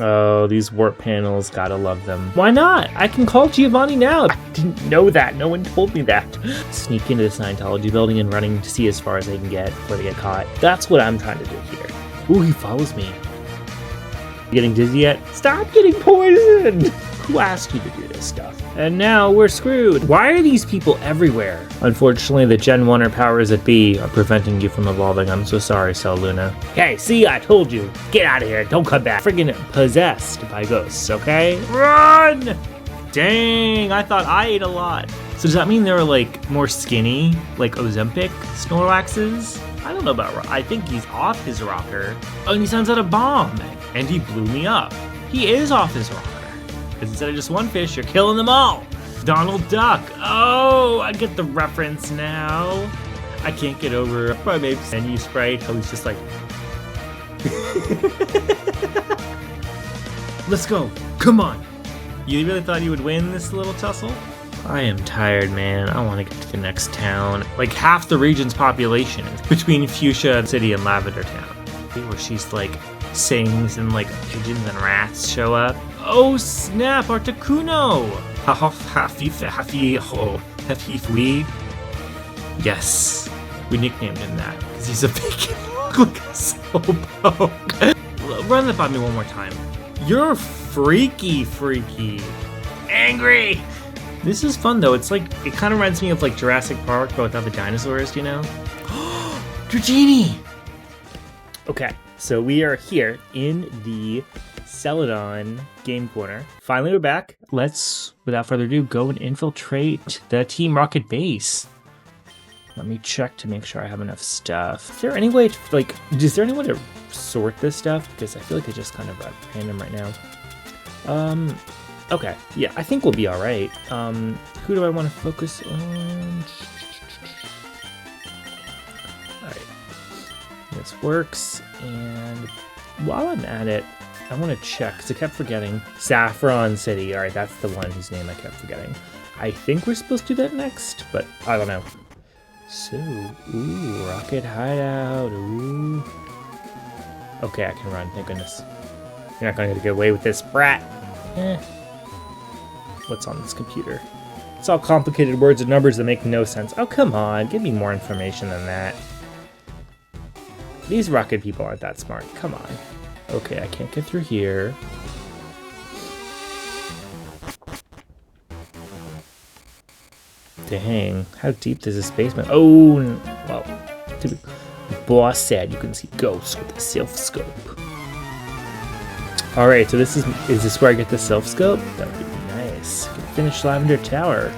Oh, these warp panels, gotta love them. Why not? I can call Giovanni now. I didn't know that. No one told me that. Sneak into the Scientology building and running to see as far as I can get before they get caught. That's what I'm trying to do here. Ooh, he follows me. You getting dizzy yet? Stop getting poisoned! Who asked you to do this stuff? And now we're screwed. Why are these people everywhere? Unfortunately, the Gen 1 or powers that be are preventing you from evolving. I'm so sorry, Cell Luna. Hey, see, I told you. Get out of here. Don't come back. Friggin' possessed by ghosts, okay? Run! Dang, I thought I ate a lot. So does that mean they were, like, more skinny? Like Ozempic Snorlaxes? I don't know about... I think he's off his rocker. Oh, and he sends out a bomb. And he blew me up. He is off his rocker. Because instead of just one fish, you're killing them all. Donald Duck. Oh, I get the reference now. I can't get over Primeape's and you Sprite. How he's just like... Let's go. Come on. You really thought you would win this little tussle? I am tired, man. I want to get to the next town. Like half the region's population is between Fuchsia City and Lavender Town. Where she's like sings and like pigeons and rats show up. Oh snap, Articuno! Hafifwi. Yes, we nicknamed him that because he's a big look like a slowpoke. Run that by me one more time. You're freaky. Angry! This is fun though, it's like, it kind of reminds me of like Jurassic Park, but without the dinosaurs, you know? Dratini! Okay, so we are here in the Celadon game corner. Finally, we're back. Let's, without further ado, go and infiltrate the Team Rocket base. Let me check to make sure I have enough stuff. Is there any way to, like, is there any way to sort this stuff? Because I feel like it's just kind of random right now. Okay, yeah, I think we'll be alright. Who do I want to focus on? Alright. This works, and while I'm at it, I want to check, because I kept forgetting. Saffron City, alright, that's the one whose name I kept forgetting. I think we're supposed to do that next, but I don't know. So, ooh, rocket hideout, ooh. Okay, I can run, thank goodness. You're not going to get away with this, brat. What's on this computer? It's all complicated words and numbers that make no sense. Oh, come on, give me more information than that. These rocket people aren't that smart, come on. Okay, I can't get through here. Dang, how deep does this basement? Oh, well, the boss said you can see ghosts with a self-scope. Alright, so is this where I get the self-scope? That would be nice. Finish Lavender Tower.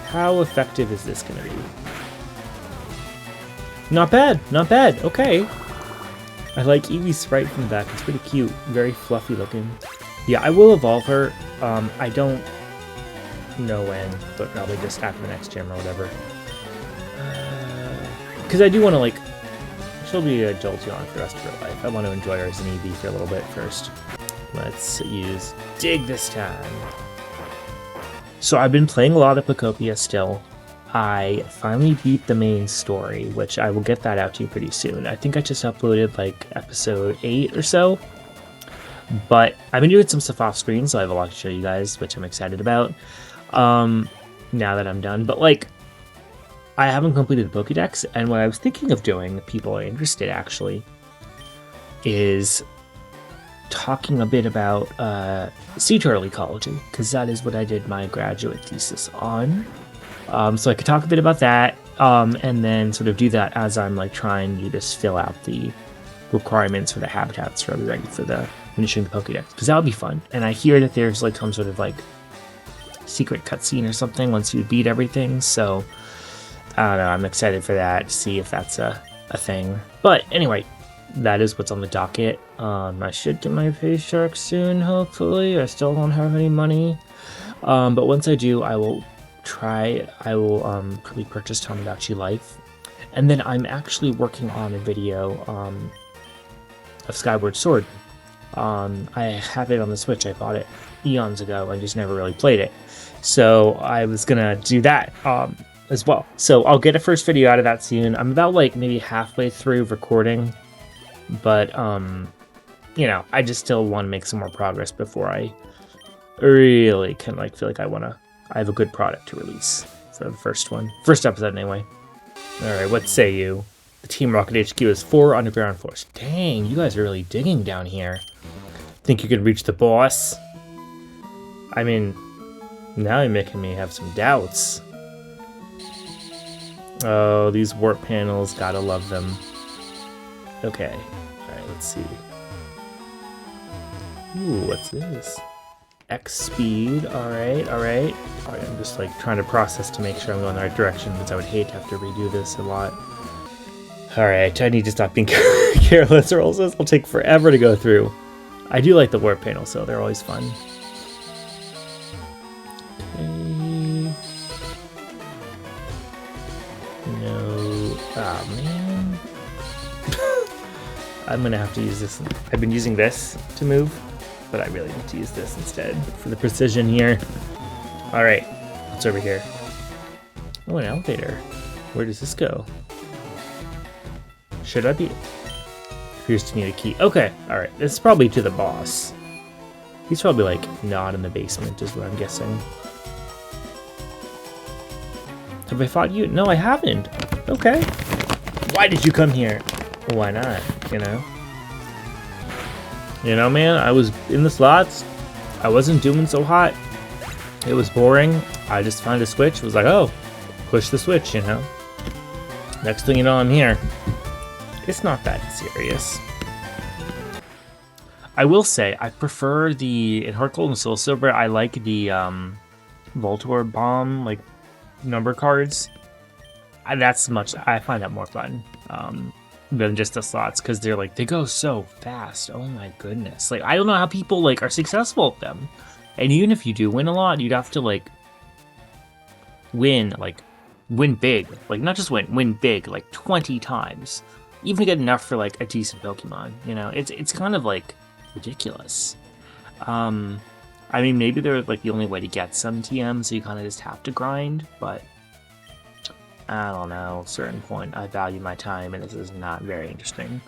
How effective is this gonna be? Not bad, okay. I like Eevee's sprite from the back, it's pretty cute, very fluffy looking. Yeah, I will evolve her. I don't know when, but probably just after the next gym or whatever. Because I do want to, like, she'll be a Jolteon for the rest of her life. I want to enjoy her as an Eevee for a little bit first. Let's use Dig this time. So I've been playing a lot of Pocopia still. I finally beat the main story, which I will get that out to you pretty soon. I think I just uploaded like episode 8 or so. But I've been doing some stuff off screen, so I have a lot to show you guys, which I'm excited about. Now that I'm done. But like, I haven't completed the Pokédex, and what I was thinking of doing, the people are interested actually, is talking a bit about sea turtle ecology, because that is what I did my graduate thesis on. So I could talk a bit about that, and then sort of do that as I'm like trying to just fill out the requirements for the habitats for everybody for the finishing the Pokédex, because that would be fun. And I hear that there's like some sort of like secret cutscene or something once you beat everything, so I don't know, I'm excited for that, to see if that's a thing. But anyway, that is what's on the docket. I should get my face shark soon, hopefully. I still don't have any money. But once I do, I will probably purchase Tamagotchi Life. And then I'm actually working on a video of Skyward Sword. I have it on the Switch. I bought it eons ago and just never really played it. So I was gonna do that as well. So I'll get a first video out of that soon. I'm about like maybe halfway through recording, but you know, I just still want to make some more progress before I really can like feel like I have a good product to release for the first episode anyway. All right, what say you? The Team Rocket HQ is 4 underground floors. Dang, you guys are really digging down here. Think you could reach the boss? I mean, now you're making me have some doubts. Oh, these warp panels, gotta love them. Okay, alright, let's see. Ooh, what's this? X speed, alright. Alright, I'm just like trying to process to make sure I'm going the right direction, because I would hate to have to redo this a lot. Alright, I need to stop being careless, or else this will take forever to go through. I do like the warp panels, so they're always fun. Okay. No. Ah, man. I'm gonna have to use this. I've been using this to move, but I really need to use this instead for the precision here. Alright, what's over here? Oh, an elevator. Where does this go? Should I be? Appears to need a key. Okay, alright. This is probably to the boss. He's probably like not in the basement is what I'm guessing. Have I fought you? No, I haven't. Okay. Why did you come here? Why not, you know? You know, man, I was in the slots. I wasn't doing so hot. It was boring. I just found a switch. Was like, oh, push the switch, you know? Next thing you know, I'm here. It's not that serious. I will say, I prefer the, in Heart Gold and Soul Silver, I like the Voltor Bomb, like, number cards. I find that more fun than just the slots, because they're like, they go so fast. Oh my goodness. Like, I don't know how people, like, are successful at them. And even if you do win a lot, you'd have to, like, win big. Like, not just win big, like, 20 times. Even to get enough for, like, a decent Pokemon, you know? It's kind of, like, ridiculous. I mean, maybe they're, like, the only way to get some TM, so you kind of just have to grind, but I don't know. At a certain point, I value my time, and this is not very interesting.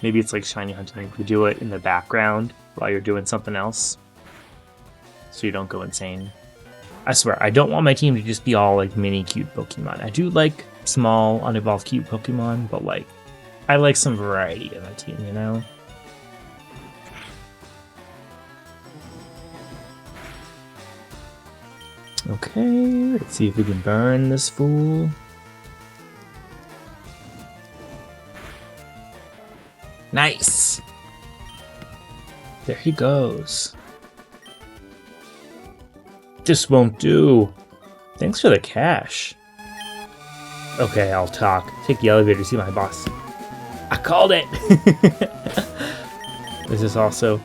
Maybe it's like shiny hunting. You do it in the background while you're doing something else, so you don't go insane. I swear, I don't want my team to just be all, like, mini cute Pokemon. I do like small, unevolved cute Pokemon, but, like, I like some variety in my team, you know? Okay, let's see if we can burn this fool. Nice! There he goes. This won't do. Thanks for the cash. Okay, I'll talk. Take the elevator to see my boss. I called it! This is also...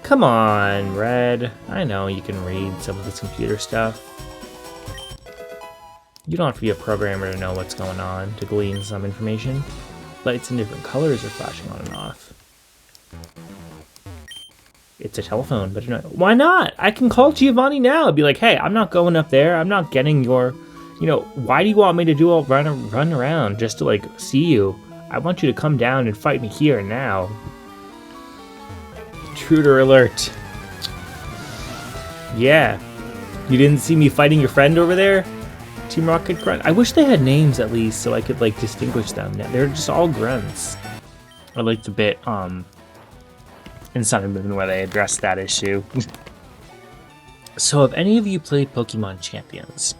Come on, Red. I know you can read some of this computer stuff. You don't have to be a programmer to know what's going on, to glean some information. Lights in different colors are flashing on and off. It's a telephone, but why not? I can call Giovanni now and be like, hey, I'm not going up there. I'm not getting your... You know, why do you want me to do all run around just to, like, see you? I want you to come down and fight me here and now. Intruder alert. Yeah. You didn't see me fighting your friend over there? Team Rocket Grunt. I wish they had names at least so I could, like, distinguish them. They're just all grunts. I like the bit, in Sun and Moon where they addressed that issue. So, have any of you played Pokemon Champions?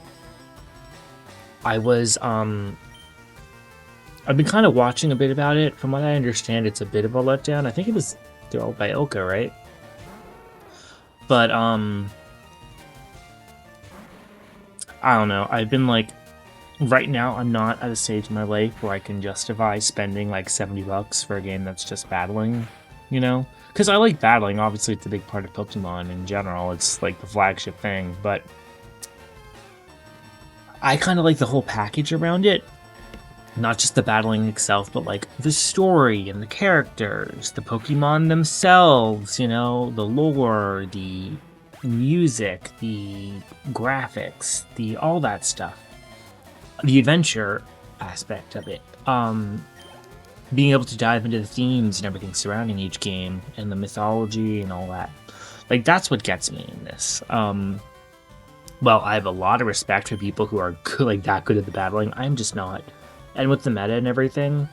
I've been kind of watching a bit about it. From what I understand, it's a bit of a letdown. I think it was developed by Ilka, right? But, I don't know. I've been, like, right now, I'm not at a stage in my life where I can justify spending, like, $70 for a game that's just battling, you know? Because I like battling. Obviously, it's a big part of Pokemon in general. It's, like, the flagship thing, but I kind of like the whole package around it. Not just the battling itself, but, like, the story and the characters, the Pokemon themselves, you know, the lore, the music, the graphics, all that stuff. The adventure aspect of it. being able to dive into the themes and everything surrounding each game and the mythology and all that. Like, that's what gets me in this. Well, I have a lot of respect for people who are good, like that good at the battling. I'm just not. And with the meta and everything,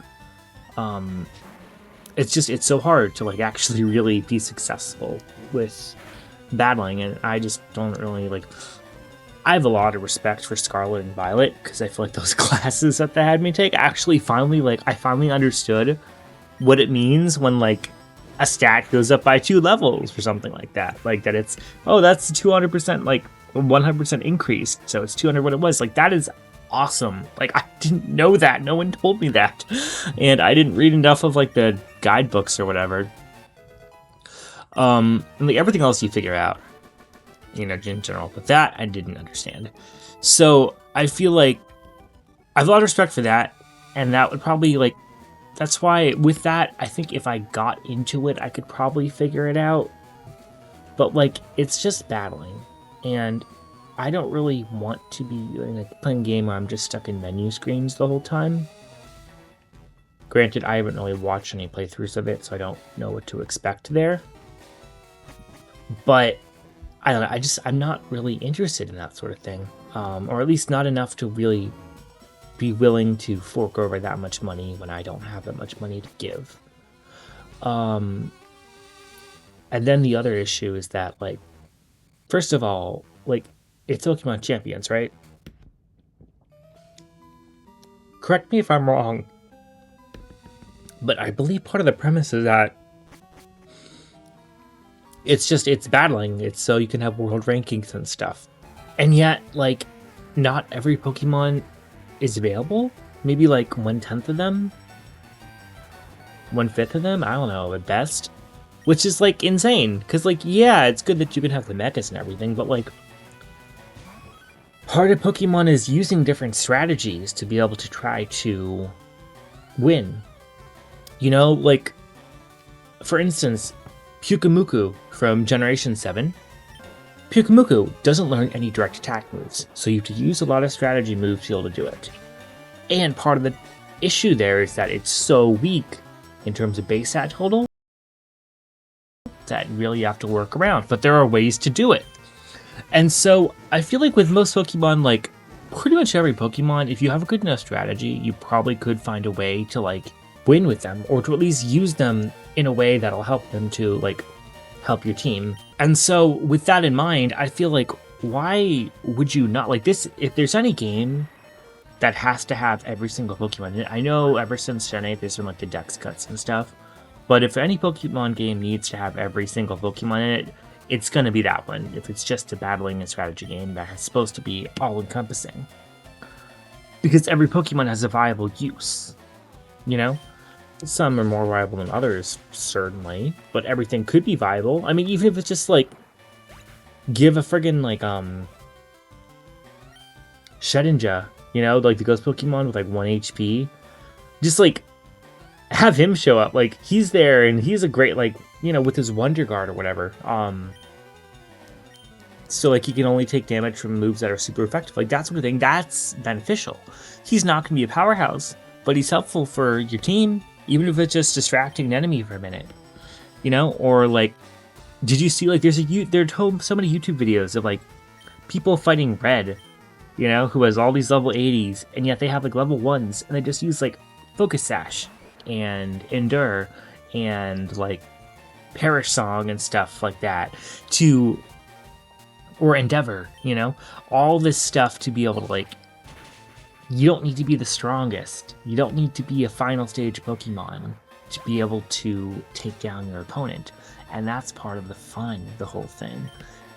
it's so hard to like actually really be successful with battling, and I just don't really like. I have a lot of respect for Scarlet and Violet because I feel like those classes that they had me take actually I finally understood what it means when like a stat goes up by 2 levels or something like that. Like that it's, oh, that's 200%, like 100% increase. So it's 200 what it was. Like that is awesome. Like I didn't know that. No one told me that. And I didn't read enough of like the guidebooks or whatever. And like everything else you figure out, you know, in general, but that I didn't understand. So I feel like I have a lot of respect for that, and that would probably like, that's why with that, I think if I got into it, I could probably figure it out. But like, it's just battling, and I don't really want to be like playing a game where I'm just stuck in menu screens the whole time. Granted, I haven't really watched any playthroughs of it, so I don't know what to expect there. But I don't know, I'm not really interested in that sort of thing. Or at least not enough to really be willing to fork over that much money when I don't have that much money to give. And then the other issue is that, like, first of all, like, it's Pokemon Champions, right? Correct me if I'm wrong, but I believe part of the premise is that it's battling. It's so you can have world rankings and stuff. And yet, like, not every Pokemon is available. Maybe like 1/10 of them, 1/5 of them. I don't know at best, which is like insane. Because like, yeah, it's good that you can have the mechas and everything, but like, part of Pokemon is using different strategies to be able to try to win. You know, like, for instance, Pyukumuku from Generation 7. Pyukumuku doesn't learn any direct attack moves, so you have to use a lot of strategy moves to be able to do it. And part of the issue there is that it's so weak in terms of base stat total that really you have to work around, but there are ways to do it. And so I feel like with most Pokemon, like pretty much every Pokemon, if you have a good enough strategy, you probably could find a way to like win with them, or to at least use them in a way that'll help them to like help your team. And so with that in mind, I feel like, why would you not like this? If there's any game that has to have every single Pokemon, I know ever since Gen 8 there's been like the Dex cuts and stuff, but if any Pokemon game needs to have every single Pokemon in it, it's gonna be that one. If it's just a battling and strategy game that's supposed to be all encompassing, because every Pokemon has a viable use, you know? Some are more viable than others, certainly, but everything could be viable. I mean, even if it's just like, give a friggin' like, Shedinja, you know, like the ghost Pokemon with like 1 HP, just like, have him show up. Like, he's there and he's a great, like, you know, with his Wonder Guard or whatever. So like, he can only take damage from moves that are super effective. Like, that sort of thing, that's beneficial. He's not going to be a powerhouse, but he's helpful for your team. Even if it's just distracting an enemy for a minute, you know? Or like, did you see like there are so many YouTube videos of like people fighting Red, you know, who has all these level 80s, and yet they have like level 1s, and they just use like Focus Sash and Endure and like Perish Song and stuff like that or Endeavor, you know? All this stuff to be able to like, you don't need to be the strongest. You don't need to be a final stage Pokemon to be able to take down your opponent. And that's part of the fun, the whole thing.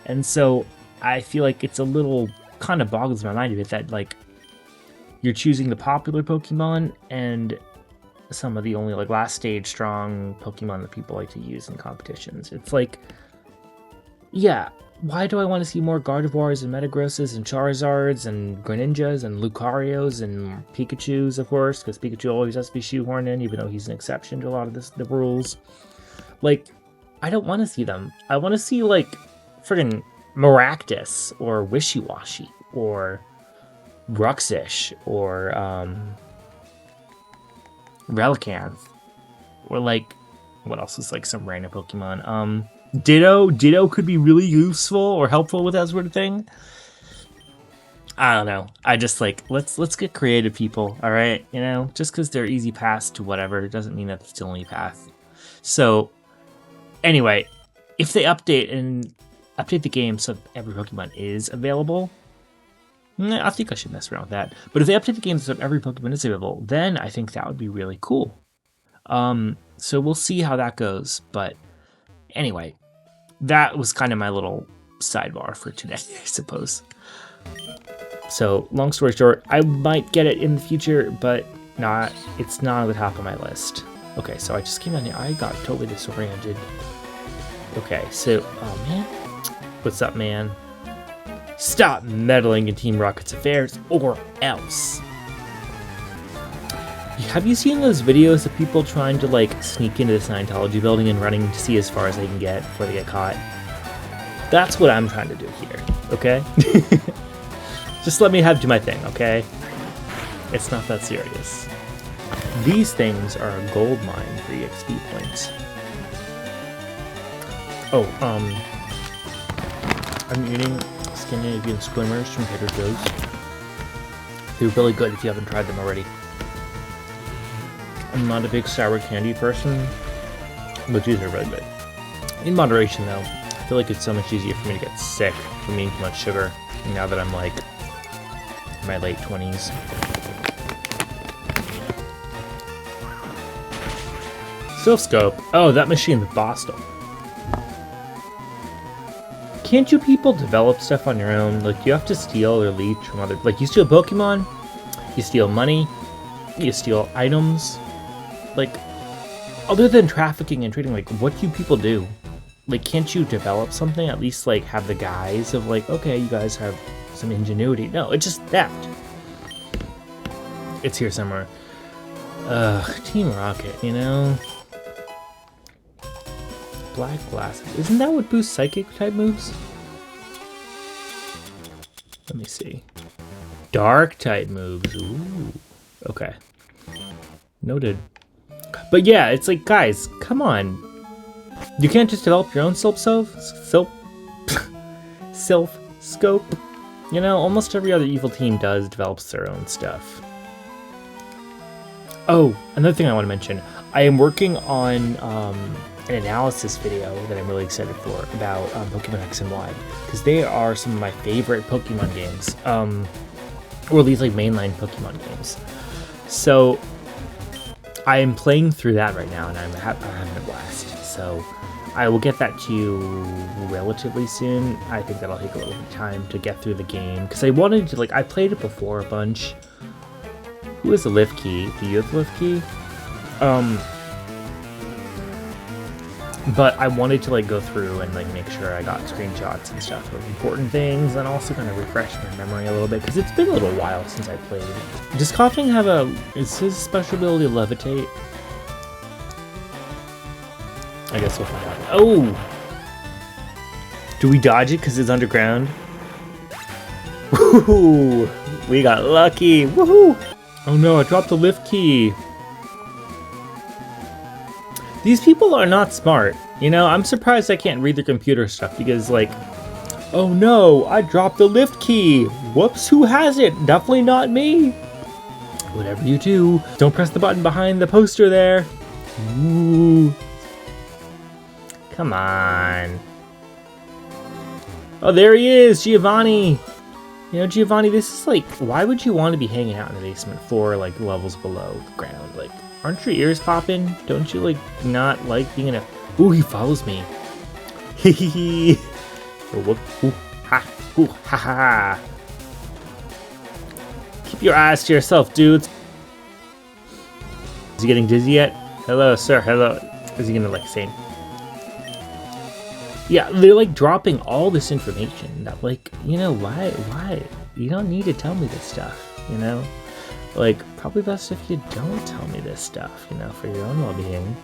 And so I feel like it's a little kind of boggles my mind a bit that like you're choosing the popular Pokemon and some of the only like last stage strong Pokemon that people like to use in competitions. It's like, yeah, why do I want to see more Gardevoirs and Metagrosses and Charizards and Greninjas and Lucarios and Pikachus, of course, because Pikachu always has to be shoehorned in, even though he's an exception to a lot of the rules. Like, I don't want to see them. I want to see, like, friggin' Maractus or Wishiwashi or Bruxish or Relicanth. Or like, what else is like some random Pokemon? Ditto could be really useful or helpful with that sort of thing. I don't know. I just like let's get creative, people. All right, you know, just because they're easy paths to whatever doesn't mean that it's the only path. So anyway, if they update the game so every Pokemon is available, I think I should mess around with that. But if they update the game so every Pokemon is available, then I think that would be really cool. So we'll see how that goes. But anyway, that was kind of my little sidebar for today, I suppose. So long story short, I might get it in the future, but it's not on the top of my list. Okay, so I just came down here. I got totally disoriented. Okay, so, oh man. What's up, man? Stop meddling in Team Rocket's affairs, or else. Have you seen those videos of people trying to, like, sneak into the Scientology building and running to see as far as they can get before they get caught? That's what I'm trying to do here, okay? Just let me do my thing, okay? It's not that serious. These things are a gold mine for EXP points. Oh, I'm eating Scandinavian swimmers from Trader Joe's. They're really good if you haven't tried them already. I'm not a big sour candy person, but these are really good. In moderation, though. I feel like it's so much easier for me to get sick from eating too much sugar now that I'm like in my late 20s. Silph-Scope. Oh, that machine, the Boston. Can't you people develop stuff on your own? Like, you have to steal or leech from other... Like, you steal Pokemon, you steal money, you steal items. Like, other than trafficking and trading, like, what do people do? Like, can't you develop something? At least, like, have the guise of, like, okay, you guys have some ingenuity. No, it's just theft. It's here somewhere. Team Rocket, you know? Black glasses. Isn't that what boosts psychic type moves? Let me see. Dark type moves. Ooh. Okay. Noted. But yeah, it's like, guys, come on. You can't just develop your own Silph-Scope? You know, almost every other evil team develops their own stuff. Oh, another thing I want to mention. I am working on an analysis video that I'm really excited for about Pokemon X and Y, because they are some of my favorite Pokemon games, or at least like mainline Pokemon games. So I am playing through that right now, and I'm having a blast. So I will get that to you relatively soon. I think that'll take a little bit of time to get through the game, because I wanted to, like, I played it before a bunch. Who has the lift key? Do you have the lift key? But I wanted to, like, go through and, like, make sure I got screenshots and stuff of important things, and also kind of refresh my memory a little bit, because it's been a little while since I played. Does Coughing have is his special ability levitate? I guess we'll find out. Oh! Do we dodge it because it's underground? Woohoo! We got lucky! Woohoo! Oh no, I dropped the lift key. These people are not smart. You know, I'm surprised I can't read their computer stuff, because, like, oh no, I dropped the lift key. Whoops, who has it? Definitely not me. Whatever you do, don't press the button behind the poster there. Ooh. Come on. Oh, there he is, Giovanni. You know, Giovanni, this is like, why would you want to be hanging out in the basement 4, like, levels below the ground? Like, aren't your ears popping? Don't you, like, not like being in a... Ooh, he follows me. Hee hee hee. Ooh, ha, ooh, ha ha ha. Keep your eyes to yourself, dudes. Is he getting dizzy yet? Hello, sir, hello. Is he gonna, like, say... Yeah, they're, like, dropping all this information that, like, you know, why? You don't need to tell me this stuff, you know? Like, probably best if you don't tell me this stuff, you know, for your own well-being.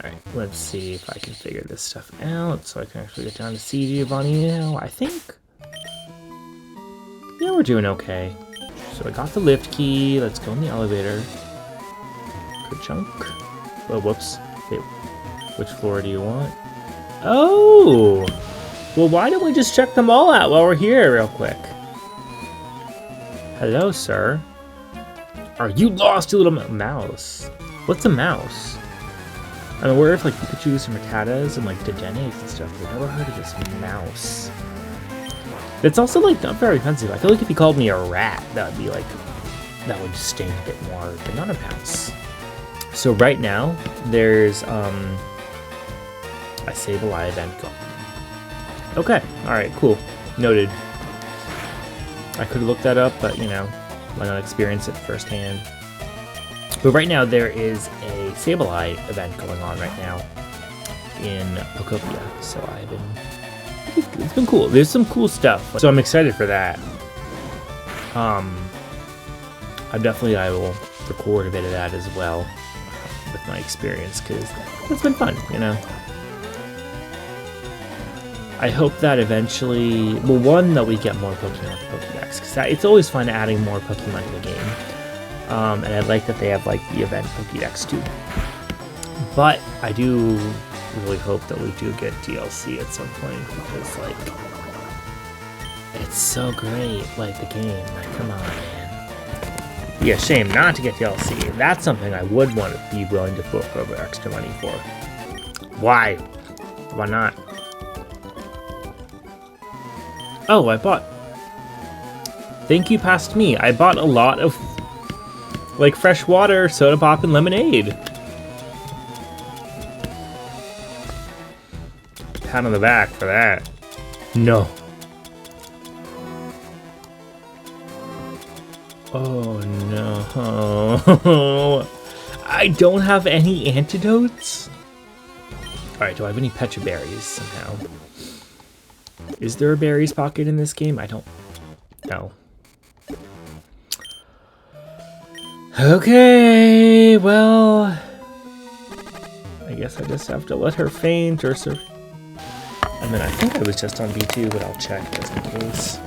Alright, let's see if I can figure this stuff out so I can actually get down to see Giovanni now. I think... yeah, we're doing okay. So I got the lift key. Let's go in the elevator. Good chunk. Oh, whoops. Wait, which floor do you want? Oh! Well, why don't we just check them all out while we're here real quick? Hello, sir. Are you lost, you little mouse? What's a mouse? I'm aware of like Pikachus and Rattatas and like Degenes and stuff, but I've never heard of this mouse. It's also like not very offensive. I feel like if you called me a rat, that would be like, that would sting a bit more, but not a mouse. So right now, there's a Sableye event going. Okay, alright, cool. Noted. I could have looked that up, but you know, why not experience it firsthand? But right now there is a Sableye event going on right now in Pokopia, so it's been cool. There's some cool stuff, so I'm excited for that. I will record a bit of that as well with my experience, because it's been fun, you know. I hope that eventually, well, one, that we get more Pokemon to Pokédex, because it's always fun adding more Pokemon to the game. And I like that they have like the event Pokédex too. But I do really hope that we do get DLC at some point, because like, it's so great, like the game, like come on, man. It'd be a shame not to get DLC. That's something I would want to be willing to fork over extra money for. Why? Why not? Oh, I bought... Thank you past me. I bought a lot of, like, fresh water, soda pop, and lemonade. Pat on the back for that. No. Oh, no. I don't have any antidotes? Alright, do I have any Pecha Berries somehow? Is there a berries pocket in this game? I don't know. Okay, well, I guess I just have to let her faint or I mean, I think I was just on B2, but I'll check just in case.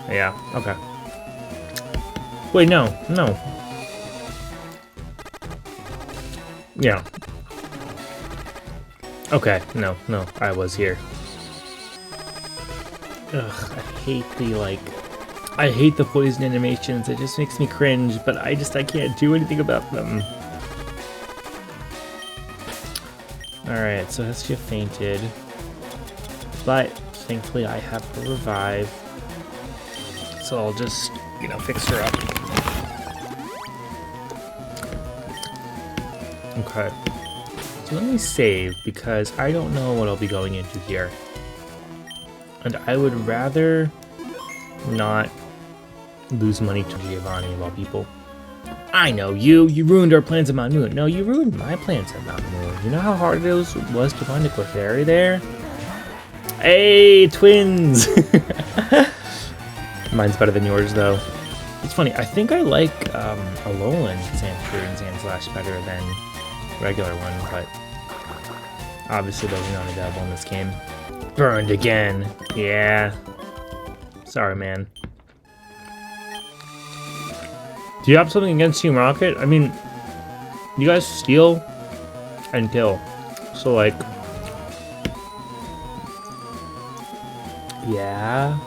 Yeah, okay. Wait, no. Yeah. Okay, no, I was here. Ugh, I hate the poison animations. It just makes me cringe, but I can't do anything about them. Alright, so Hestia fainted. But, thankfully I have the revive. So I'll just, you know, fix her up. Okay. So let me save, because I don't know what I'll be going into here. And I would rather not lose money to Giovanni of all people. I know, you ruined our plans at Mount Moon. No, you ruined my plans at Mount Moon. You know how hard it was to find a Clefairy there? Hey, twins! Mine's better than yours, though. It's funny, I think I like Alolan Sandshrew and Sandslash better than regular one, but obviously those are not available in this game. Burned again. Yeah. Sorry, man. Do you have something against Team Rocket? I mean, you guys steal and kill. So, like... Yeah?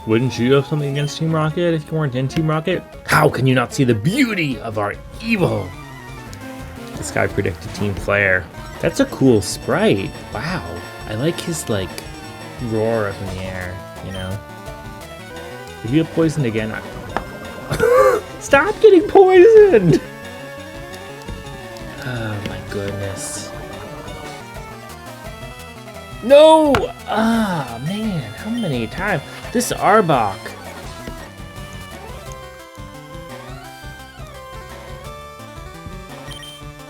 Wouldn't you have something against Team Rocket if you weren't in Team Rocket? How can you not see the beauty of our evil? This guy predicted Team Flare. That's a cool sprite. Wow. I like his, like, roar up in the air, you know? If you get poisoned again, Stop getting poisoned! Oh my goodness. No! Ah, man, how many times? This Arbok.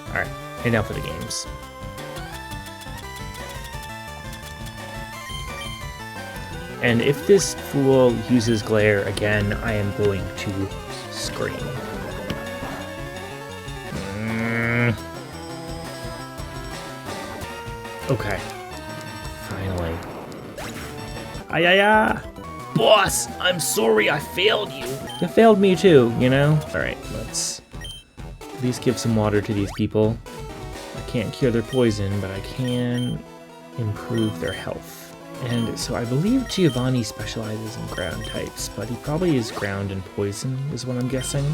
Alright, enough of the games. And if this fool uses glare again, I am going to scream. Okay. Finally. Boss, I'm sorry I failed you. You failed me too, you know? Alright, let's at least give some water to these people. I can't cure their poison, but I can improve their health. And so I believe Giovanni specializes in ground types, but he probably is ground and poison, is what I'm guessing.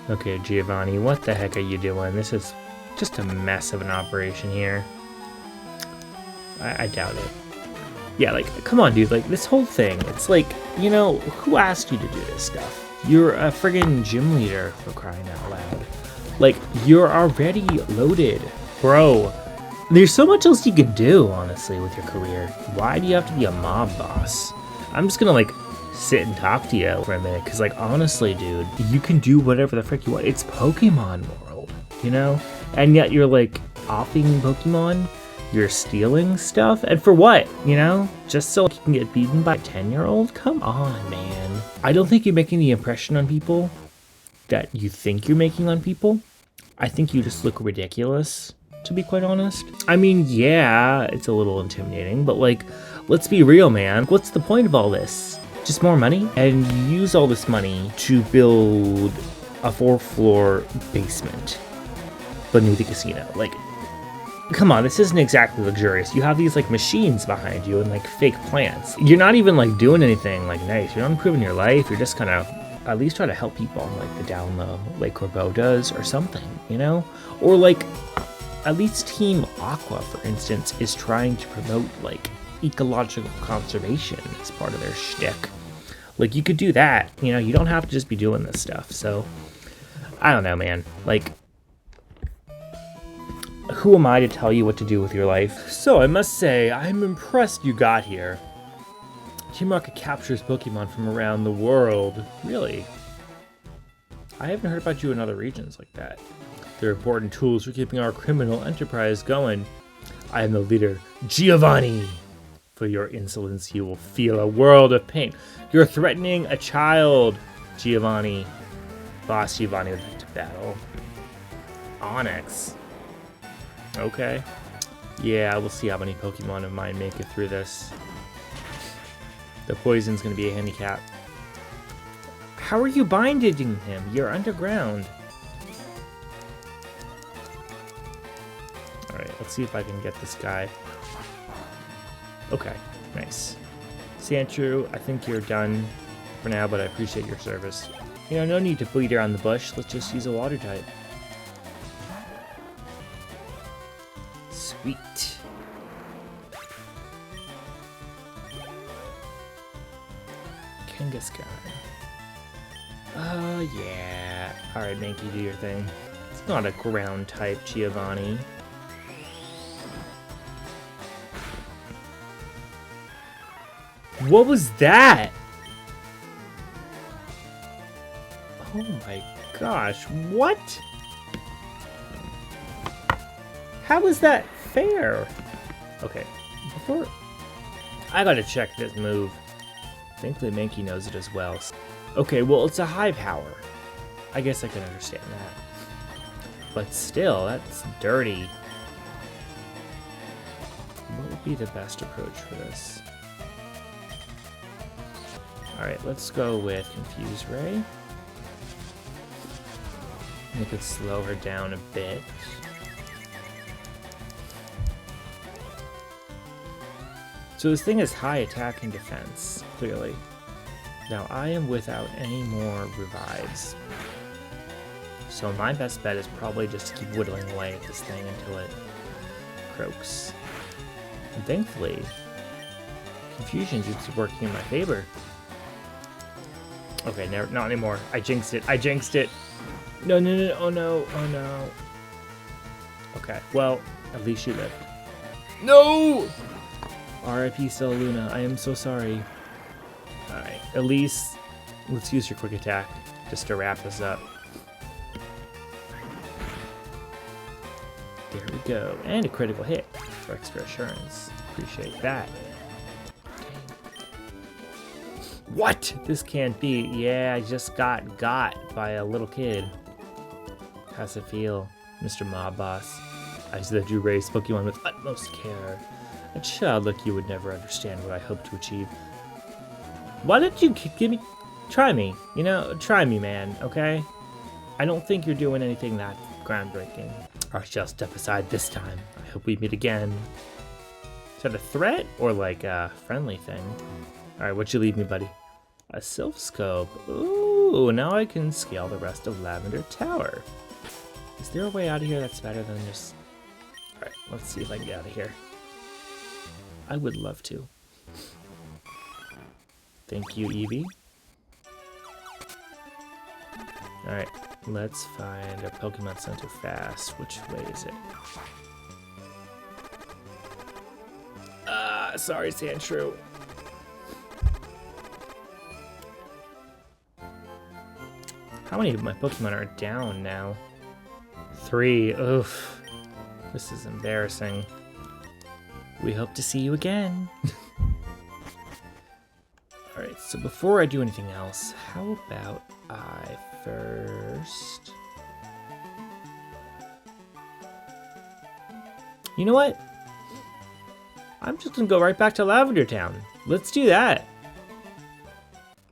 Okay, Giovanni, what the heck are you doing? This is just a mess of an operation here. I doubt it. Yeah, like, come on, dude. Like, this whole thing, it's like, you know, who asked you to do this stuff? You're a friggin' gym leader, for crying out loud. Like, you're already loaded. Bro, there's so much else you could do, honestly, with your career. Why do you have to be a mob boss? I'm just gonna, like, sit and talk to you for a minute, because, like, honestly, dude, you can do whatever the frick you want. It's Pokemon world, you know? And yet you're, like, offing Pokemon? You're stealing stuff? And for what, you know? Just so you can get beaten by a 10-year-old? Come on, man. I don't think you're making the impression on people that you think you're making on people. I think you just look ridiculous, to be quite honest. I mean, yeah, it's a little intimidating, but like, let's be real, man. What's the point of all this? Just more money? And you use all this money to build a 4th-floor basement beneath the casino. Like, come on, this isn't exactly luxurious. You have these, like, machines behind you and, like, fake plants. You're not even, like, doing anything, like, nice. You're not improving your life. You're just kind of at least try to help people, like the down low, like Corbeau does, or something, you know? Or, like, at least Team Aqua, for instance, is trying to promote, like, ecological conservation as part of their shtick. Like, you could do that, you know? You don't have to just be doing this stuff, so I don't know, man. Like, who am I to tell you what to do with your life? So I must say, I'm impressed you got here. Team Rocket captures Pokemon from around the world. Really? I haven't heard about you in other regions like that. They're important tools for keeping our criminal enterprise going. I am the leader, Giovanni. For your insolence, you will feel a world of pain. You're threatening a child, Giovanni. Boss Giovanni would like to battle. Onyx. Okay. Yeah, we'll see how many Pokemon of mine make it through this. The poison's gonna be a handicap. How are you binding him? You're underground. Alright, let's see if I can get this guy. Okay, nice. Sandshrew, I think you're done for now, but I appreciate your service. You know, no need to beat around the bush. Let's just use a water type. Sweet. Kangaskhan. Oh, yeah. Alright, Mankey, do your thing. It's not a ground type, Giovanni. What was that? Oh my gosh, what? How is that fair? Okay, before... I gotta check this move. Thankfully, Mankey knows it as well. Okay, well, it's a high power. I guess I can understand that. But still, that's dirty. What would be the best approach for this? Alright, let's go with Confuse Ray. We could slow her down a bit. So this thing is high attack and defense, clearly. Now I am without any more revives. So my best bet is probably just to keep whittling away at this thing until it croaks. And thankfully, Confusion keeps working in my favor. Okay, never, not anymore. I jinxed it. I jinxed it. No, no, no, oh no, oh no. Okay, well, at least she lived. No! R.I.P. Stella Luna, I am so sorry. Alright, at least let's use your quick attack just to wrap this up. There we go. And a critical hit for extra assurance. Appreciate that. What? This can't be. Yeah, I just got by a little kid. How's it feel, Mr. Mob Boss? I see that you raise Pokemon with utmost care. A child like you would never understand what I hope to achieve. Why don't you give me... Try me. You know, try me, man, okay? I don't think you're doing anything that groundbreaking. I shall step aside this time. I hope we meet again. Is that a threat or like a friendly thing? Alright, what'd you leave me, buddy? A sylph scope. Ooh, now I can scale the rest of Lavender Tower. Is there a way out of here that's better than just... Alright, let's see if I can get out of here. I would love to. Thank you, Eevee. Alright, let's find a Pokemon Center fast. Which way is it? Sorry, Sandshrew. How many of my Pokemon are down now? 3. Oof. This is embarrassing. We hope to see you again. Alright, so before I do anything else, how about I first... You know what? I'm just gonna go right back to Lavender Town. Let's do that.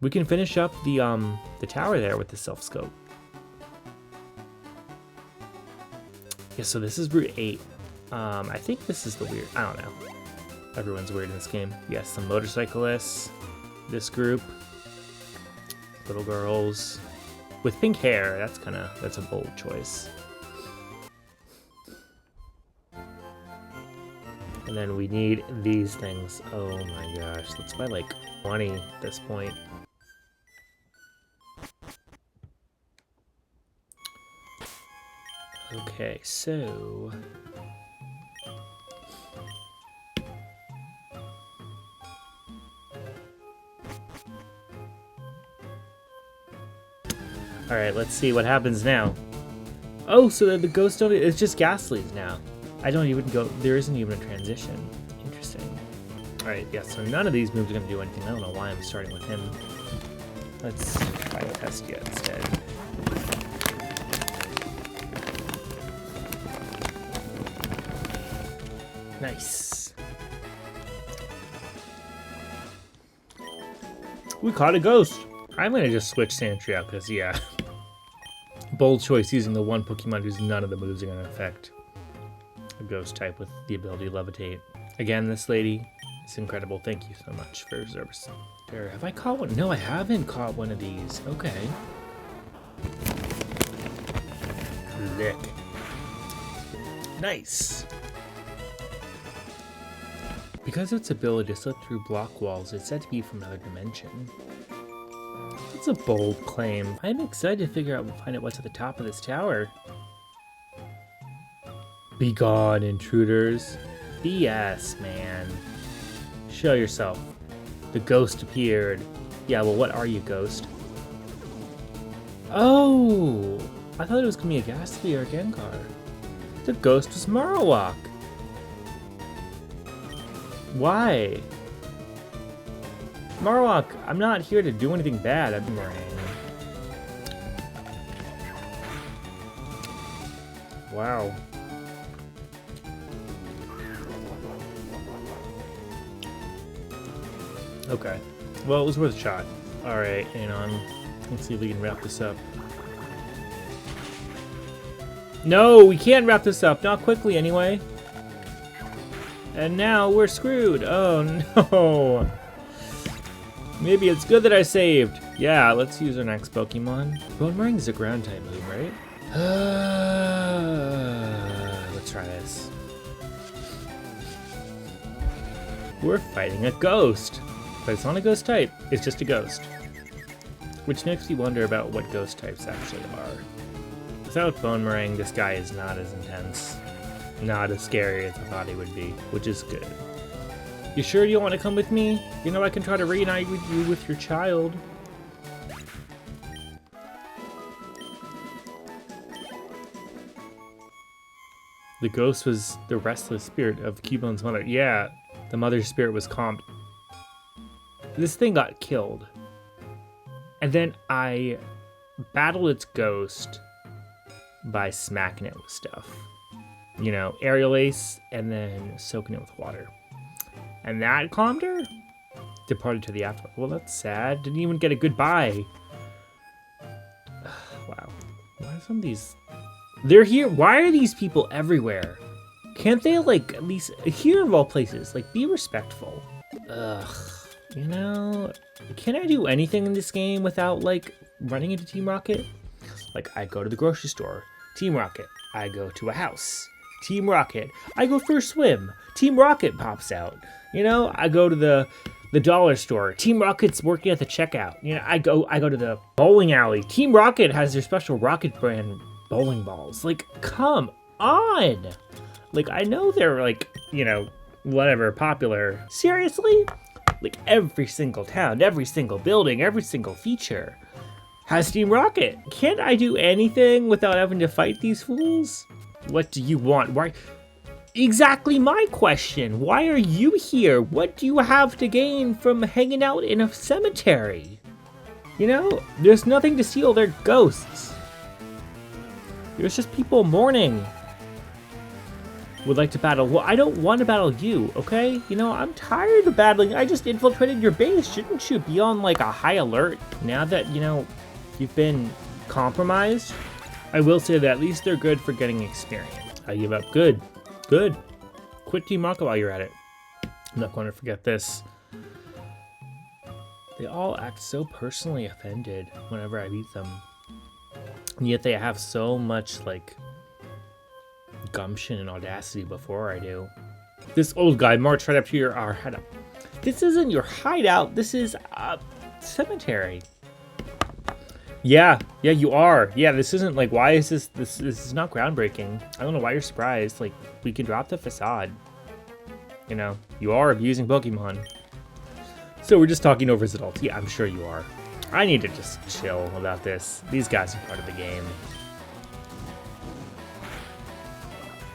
We can finish up the tower there with the Sylph Scope. Yeah, so this is Route 8. I think this is the weird... I don't know. Everyone's weird in this game. Yes, some motorcyclists. This group. Little girls. With pink hair. That's a bold choice. And then we need these things. Oh my gosh. Let's buy like 20 at this point. Okay, so... Alright, let's see what happens now. Oh, so the ghost don't... It's just Ghastly's now. I don't even go... There isn't even a transition. Interesting. Alright, yeah, so none of these moves are going to do anything. I don't know why I'm starting with him. Let's try to test you instead. Nice. We caught a ghost. I'm going to just switch Sandshrew out because, yeah. Bold choice using the one Pokemon whose none of the moves are going to affect a ghost type with the ability to levitate. Again, this lady is incredible. Thank you so much for your service. There, have I caught one? No, I haven't caught one of these. Okay. Lick. Nice. Because of its ability to slip through block walls, it's said to be from another dimension. That's a bold claim. I'm excited to find out what's at the top of this tower. Be gone, intruders. BS, man. Show yourself. The ghost appeared. Yeah, well, what are you, ghost? Oh! I thought it was going to be a Ghastly or a Gengar. The ghost was Marowak. Why? Marowak, I'm not here to do anything bad. I'm wow. Okay. Well, it was worth a shot. Alright, hang on. Let's see if we can wrap this up. No, we can't wrap this up. Not quickly, anyway. And now we're screwed. Oh, no. Maybe it's good that I saved. Yeah, let's use our next Pokemon. Bone is a ground type move, right? Let's try this. We're fighting a ghost. But it's not a ghost type, it's just a ghost. Which makes me wonder about what ghost types actually are. Without Bone, this guy is not as intense. Not as scary as I thought he would be, which is good. You sure you want to come with me? You know I can try to reunite with you with your child. The ghost was the restless spirit of Cubone's mother. Yeah, the mother's spirit was calmed. This thing got killed. And then I battled its ghost by smacking it with stuff. You know, aerial ace and then soaking it with water. And that calmed her? departed to the afterlife. Well, that's sad. Didn't even get a goodbye. Wow. Why are some of these... They're here. Why are these people everywhere? Can't they, like, at least... Here of all places, like, be respectful. Ugh. You know... Can I do anything in this game without, like, running into Team Rocket? Like, I go to the grocery store. Team Rocket. I go to a house. Team Rocket. I go for a swim. Team Rocket pops out. You know, I go to the dollar store. Team Rocket's working at the checkout. You know, I go to the bowling alley. Team Rocket has their special Rocket brand bowling balls. Like, come on. Like, I know they're, like, you know, whatever, popular. Seriously? Like, every single town, every single building, every single feature has Team Rocket. Can't I do anything without having to fight these fools? What do you want? Why? Exactly my question. Why are you here? What do you have to gain from hanging out in a cemetery? You know, there's nothing to steal. They're ghosts. There's just people mourning. Would like to battle. Well, I don't want to battle you, okay? You know, I'm tired of battling. I just infiltrated your base. Shouldn't you be on, like, a high alert now that, you know, you've been compromised? I will say that at least they're good for getting experience. I give up. Good. Good. Quit Team Rocket while you're at it. I'm not going to forget this. They all act so personally offended whenever I beat them. And yet they have so much, like, gumption and audacity before I do. This old guy marched right up to our hideout. This isn't your hideout. This is a cemetery. Yeah, you are. Yeah, this isn't, like, why is this is not groundbreaking. I don't know why you're surprised. Like, we can drop the facade. You know, you are abusing Pokemon. So we're just talking over as adults. Yeah, I'm sure you are. I need to just chill about this. These guys are part of the game.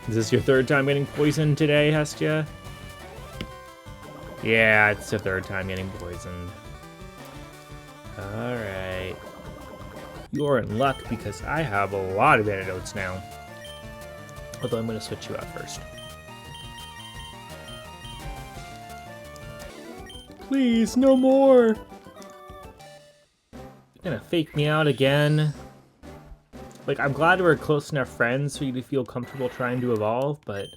Is this your third time getting poisoned today, Hestia? Yeah, it's the third time getting poisoned. Alright. You're in luck because I have a lot of antidotes now. Although I'm going to switch you out first. Please, no more! You're gonna fake me out again. Like, I'm glad we're close enough friends for you to feel comfortable trying to evolve, but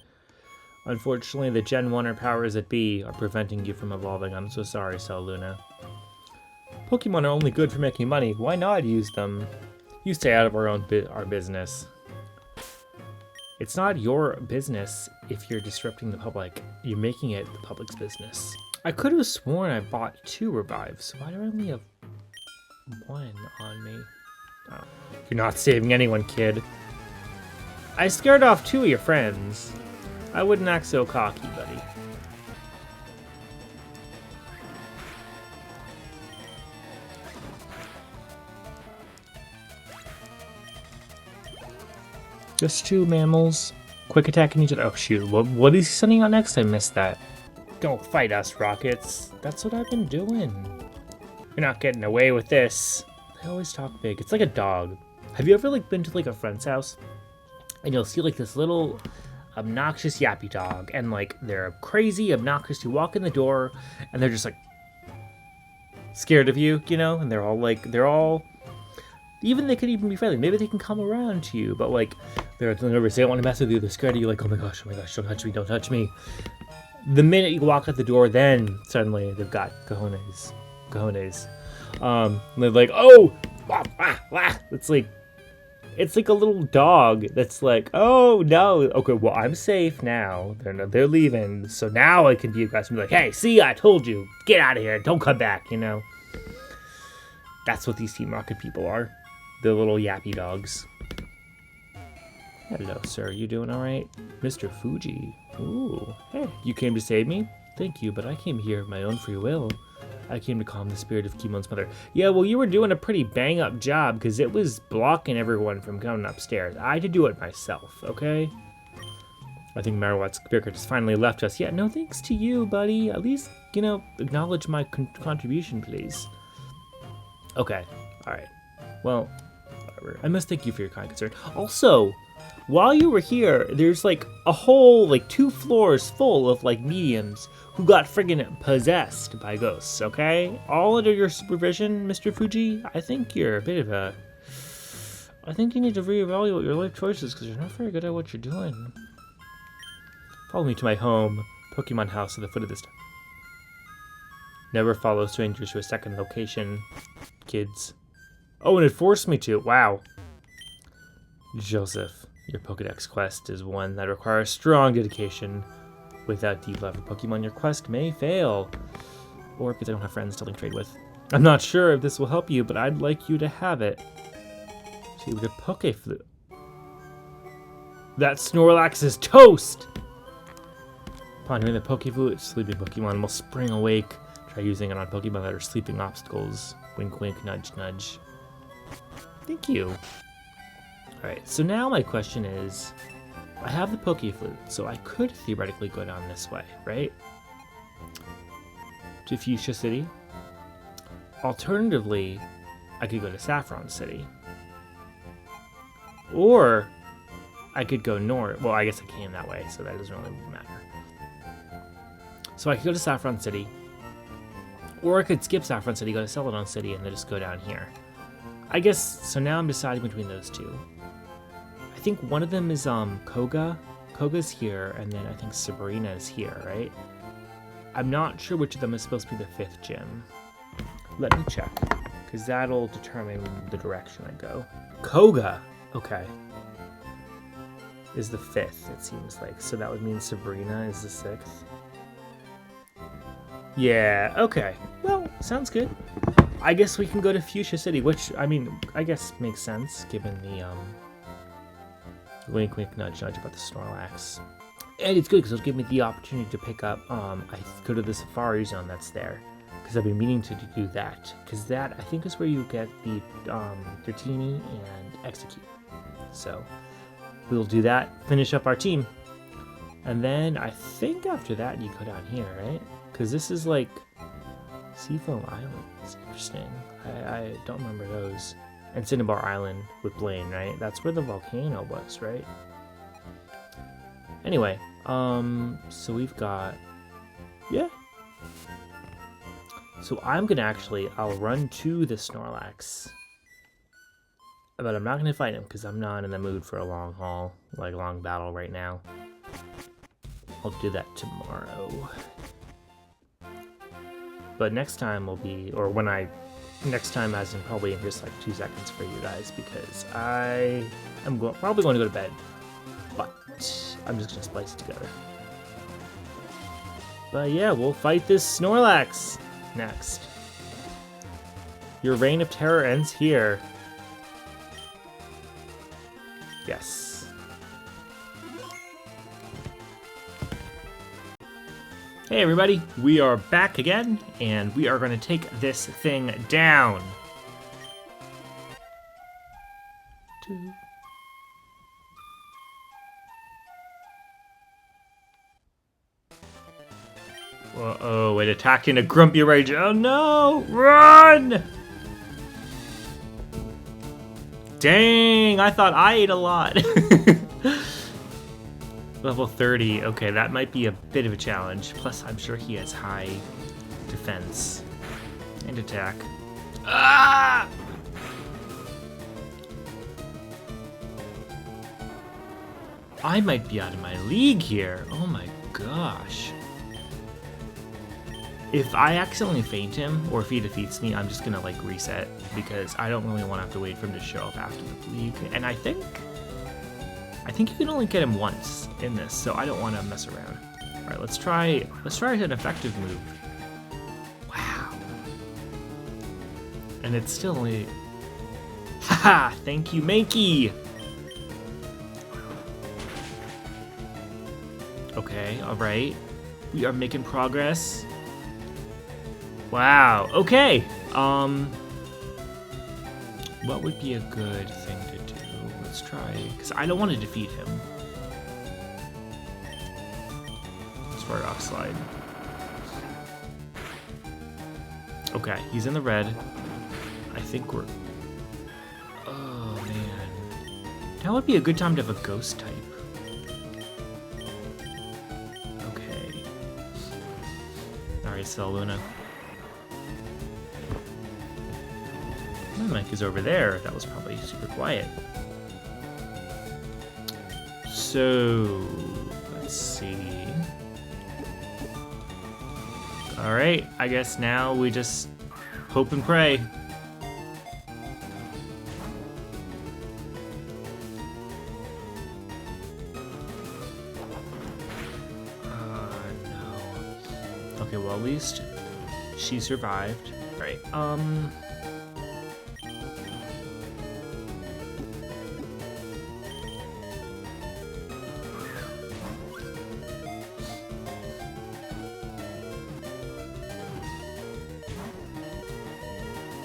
unfortunately the Gen 1 or powers that be are preventing you from evolving. I'm so sorry, Cell Luna. Pokemon are only good for making money. Why not use them? You stay out of our business. It's not your business if you're disrupting the public. You're making it the public's business. I could have sworn I bought 2 revives. Why do I only have 1 on me? Oh. You're not saving anyone, kid. I scared off 2 of your friends. I wouldn't act so cocky, buddy. Just 2 mammals. Quick attacking each other. Oh shoot, what is he sending out next? I missed that. Don't fight us, Rockets. That's what I've been doing. You're not getting away with this. They always talk big. It's like a dog. Have you ever, like, been to, like, a friend's house? And you'll see, like, this little obnoxious yappy dog. And, like, they're crazy, obnoxious. You walk in the door, and they're just, like, scared of you, you know? And they're all... Even they could even be friendly. Maybe they can come around to you. But, like, they're nervous. They don't want to mess with you. They're scared of you. Like, oh my gosh, don't touch me, don't touch me. The minute you walk out the door, then suddenly they've got cojones. They're like, oh, it's like a little dog that's like, oh no, okay, well, I'm safe now. They're leaving, so now I can be aggressive and be like, hey, see, I told you, get out of here, don't come back, you know. That's what these Team Rocket people are. They're little yappy dogs. Hello, sir. You doing all right? Mr. Fuji. Ooh. Hey, you came to save me? Thank you, but I came here of my own free will. I came to calm the spirit of Kimon's mother. Yeah, well, you were doing a pretty bang-up job because it was blocking everyone from coming upstairs. I had to do it myself, okay? I think Marowak's spirit has finally left us. Yeah, no thanks to you, buddy. At least, you know, acknowledge my contribution, please. Okay, all right. Well, whatever. I must thank you for your kind concern. Also, while you were here, there's like a whole, like 2 floors full of like mediums who got friggin' possessed by ghosts, okay? All under your supervision, Mr. Fuji. I think you're a bit of a... I think you need to reevaluate your life choices because you're not very good at what you're doing. Follow me to my home, Pokemon house at the foot of this town. Never follow strangers to a second location, kids. Oh, and it forced me to. Wow. Joseph, your Pokedex quest is one that requires strong dedication. Without deep love for Pokemon, your quest may fail. Or because I don't have friends to link trade with. I'm not sure if this will help you, but I'd like you to have it. See, with a Pokeflute. That Snorlax is toast! Upon hearing the Pokeflute, sleeping Pokemon will spring awake. Try using it on Pokemon that are sleeping obstacles. Wink, wink, nudge, nudge. Thank you. Alright, so now my question is, I have the Pokeflute, so I could theoretically go down this way, right? To Fuchsia City. Alternatively, I could go to Saffron City. Or I could go north. Well, I guess I came that way, so that doesn't really matter. So I could go to Saffron City. Or I could skip Saffron City, go to Celadon City, and then just go down here. I guess, so now I'm deciding between those two. I think one of them is Koga. Koga's here, and then I think Sabrina is here, right? I'm not sure which of them is supposed to be the 5th gym. Let me check, because that'll determine the direction I go. Koga! Okay. Is the 5th, it seems like. So that would mean Sabrina is the 6th. Yeah, okay. Well, sounds good. I guess we can go to Fuchsia City, which, I mean, I guess makes sense, given the, wink, wink, nudge, nudge about the Snorlax. And it's good, because it'll give me the opportunity to pick up, I go to the Safari Zone that's there, because I've been meaning to do that. Because that, I think, is where you get the, Dratini and Execute. So, we'll do that, finish up our team. And then, I think after that, you go down here, right? Because this is like Seafoam Island. It's interesting. I don't remember those. And Cinnabar Island with Blaine, right? That's where the volcano was, right? Anyway, so we've got... Yeah. So I'm gonna actually... I'll run to the Snorlax. But I'm not gonna fight him because I'm not in the mood for a long haul. Like, long battle right now. I'll do that tomorrow. But next time will be, or when I, next time as in probably in just like 2 seconds for you guys, because I am probably going to go to bed, but I'm just going to splice it together. But yeah, we'll fight this Snorlax next. Your reign of terror ends here. Yes. Hey everybody, we are back again, and we are going to take this thing down. Uh-oh, it attacked in a grumpy rage. Oh no! Run! Dang, I thought I ate a lot. Level 30, okay, that might be a bit of a challenge. Plus, I'm sure he has high defense and attack. Ah! I might be out of my league here. Oh my gosh. If I accidentally feint him, or if he defeats me, I'm just gonna like reset, because I don't really want to have to wait for him to show up after the league. And I think you can only get him once in this, so I don't want to mess around. All right, let's try an effective move. Wow. And it's still only... Haha, thank you, Mankey! Okay, all right. We are making progress. Wow, okay. What would be a good thing to do? Let's try, because I don't want to defeat him. Let's try Rock Slide. Okay, he's in the red. I think we're... Oh, man. Now would be a good time to have a ghost type. Okay. Alright, so Luna. My mic is over there. That was probably super quiet. So, let's see. Alright, I guess now we just hope and pray. No. Okay, well, at least she survived. Alright,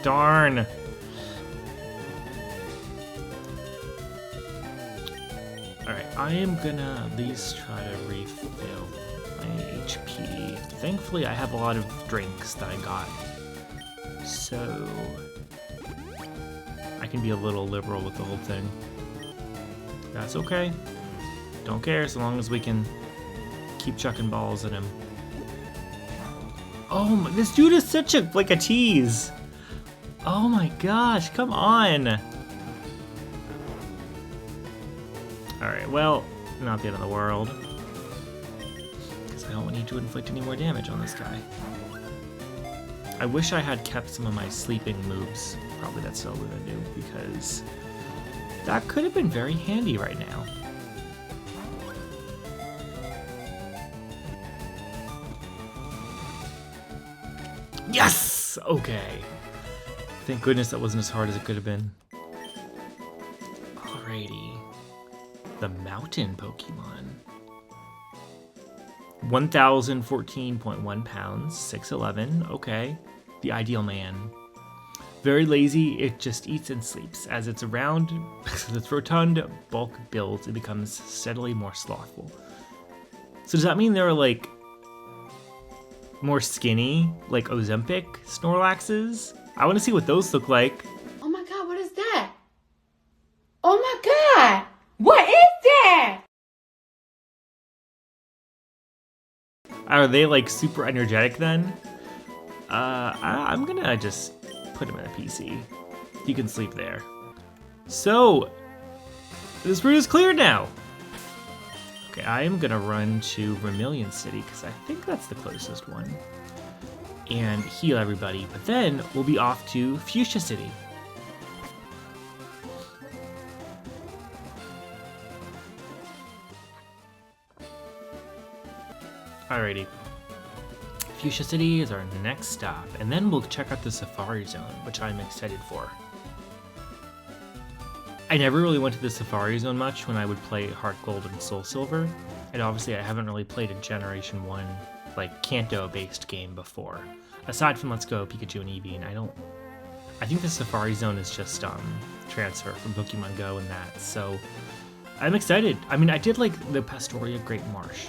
darn. Alright, I am gonna at least try to refill my HP. Thankfully, I have a lot of drinks that I got. So I can be a little liberal with the whole thing. That's okay. Don't care as long as we can keep chucking balls at him. Oh, this dude is such a like a tease. Oh my gosh, come on! Alright, well, not the end of the world. Because I don't need to inflict any more damage on this guy. I wish I had kept some of my sleeping moves. Probably that's what I'm gonna do, because that could have been very handy right now. Yes! Okay. Thank goodness that wasn't as hard as it could have been. Alrighty. The mountain Pokemon. 1,014.1 pounds, 6'11", okay. The ideal man. Very lazy, it just eats and sleeps. As its rotund bulk builds, it becomes steadily more slothful. So does that mean they're like more skinny, like Ozempic Snorlaxes? I want to see what those look like. Oh my god, what is that? Oh my god! What is that? Are they like super energetic then? I'm gonna just put him in a PC. He can sleep there. So, this route is cleared now. Okay, I am gonna run to Vermilion City because I think that's the closest one. And heal everybody, but then we'll be off to Fuchsia City. Alrighty. Fuchsia City is our next stop, and then we'll check out the Safari Zone, which I'm excited for. I never really went to the Safari Zone much when I would play Heart Gold and Soul Silver, and obviously I haven't really played a Generation 1 like Kanto-based game before. Aside from Let's Go, Pikachu, and Eevee, and I think the Safari Zone is just transfer from Pokemon Go and that, so I'm excited. I mean, I did like the Pastoria Great Marsh,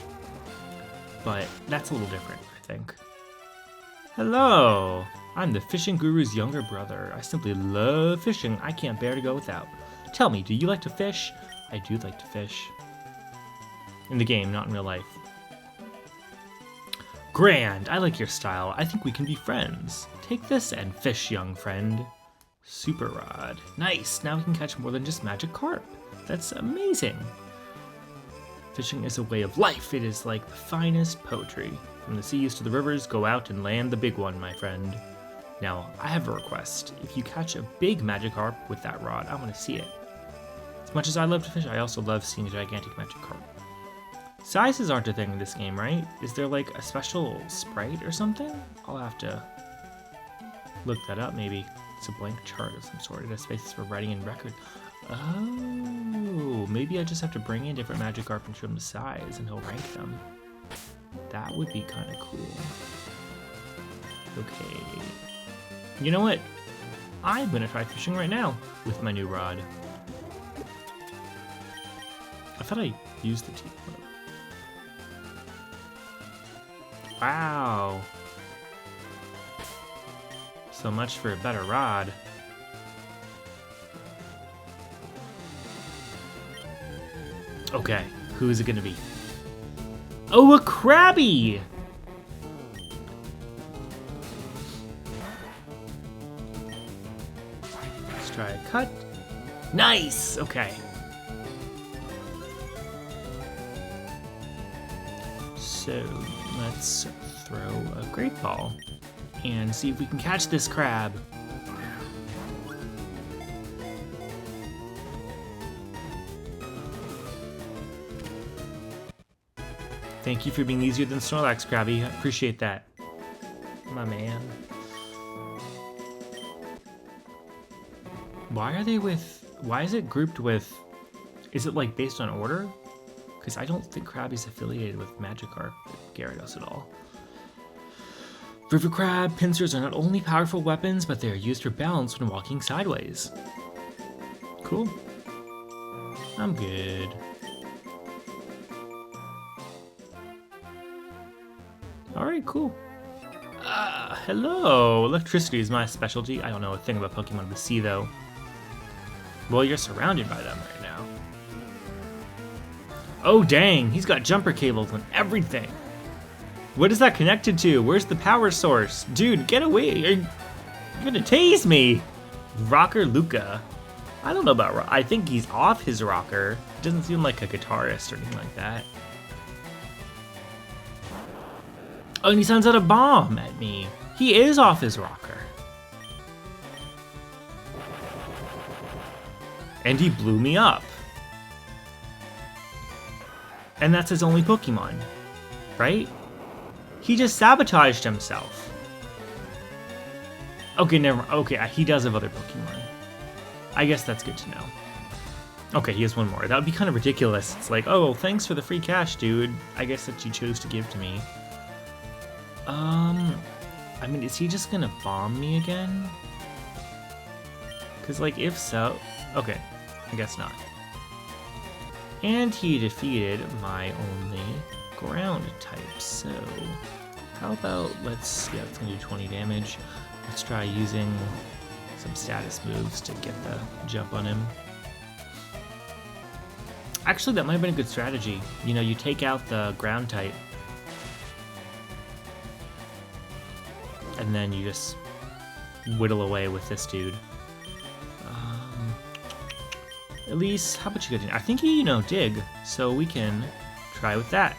but that's a little different, I think. Hello! I'm the fishing guru's younger brother. I simply love fishing. I can't bear to go without. Tell me, do you like to fish? I do like to fish. In the game, not in real life. Grand! I like your style. I think we can be friends. Take this and fish, young friend. Super Rod. Nice! Now we can catch more than just magic carp. That's amazing. Fishing is a way of life. It is like the finest poetry. From the seas to the rivers, go out and land the big one, my friend. Now, I have a request. If you catch a big Magikarp with that rod, I want to see it. As much as I love to fish, I also love seeing a gigantic Magikarp. Sizes aren't a thing in this game, right? Is there like a special sprite or something? I'll have to look that up, maybe. It's a blank chart of some sort. It has spaces for writing and record. Oh, maybe I just have to bring in different Magikarp and show him the size, and he'll rank them. That would be kind of cool. Okay. You know what? I'm gonna try fishing right now with my new rod. I thought I used the teeth. Wow. So much for a better rod. Okay, who is it gonna be? Oh, a Krabby! Let's try a cut. Nice! Okay. So, let's throw a great ball and see if we can catch this crab. Thank you for being easier than Snorlax, Krabby. I appreciate that. My man. Why is it grouped with, is it like based on order? Because I don't think Krabby's affiliated with Magikarp, Gyarados at all. River Crab pincers are not only powerful weapons, but they are used for balance when walking sideways. Cool. I'm good. Alright, cool. Hello! Electricity is my specialty. I don't know a thing about Pokemon of the Sea, though. Well, you're surrounded by them right now. Oh, dang! He's got jumper cables and everything! What is that connected to? Where's the power source? Dude, get away! You're gonna tase me! Rocker Luca. I don't know about I think he's off his rocker. Doesn't seem like a guitarist or anything like that. Oh, and he sends out a bomb at me. He is off his rocker. And he blew me up. And that's his only Pokemon, right? He just sabotaged himself. Okay, never. Okay, he does have other Pokemon. I guess that's good to know. Okay, he has one more. That would be kind of ridiculous. It's like, oh, thanks for the free cash, dude. I guess that you chose to give to me. I mean, is he just gonna bomb me again? Because, like, if so... Okay, I guess not. And he defeated my only ground type, so... How about, let's gonna do 20 damage. Let's try using some status moves to get the jump on him. Actually, that might have been a good strategy. You know, you take out the ground type, and then you just whittle away with this dude. At least, how about you get in? I think he, you know, dig, so we can try with that.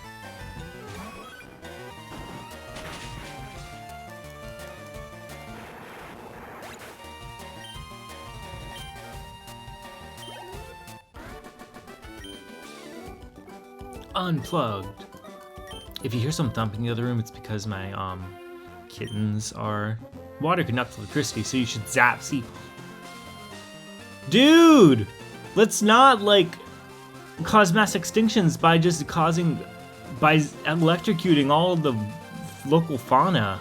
Unplugged. If you hear some thumping in the other room, it's because my kittens are water conducts electricity, so you should zap. See, dude, let's not like cause mass extinctions by just by electrocuting all of the local fauna.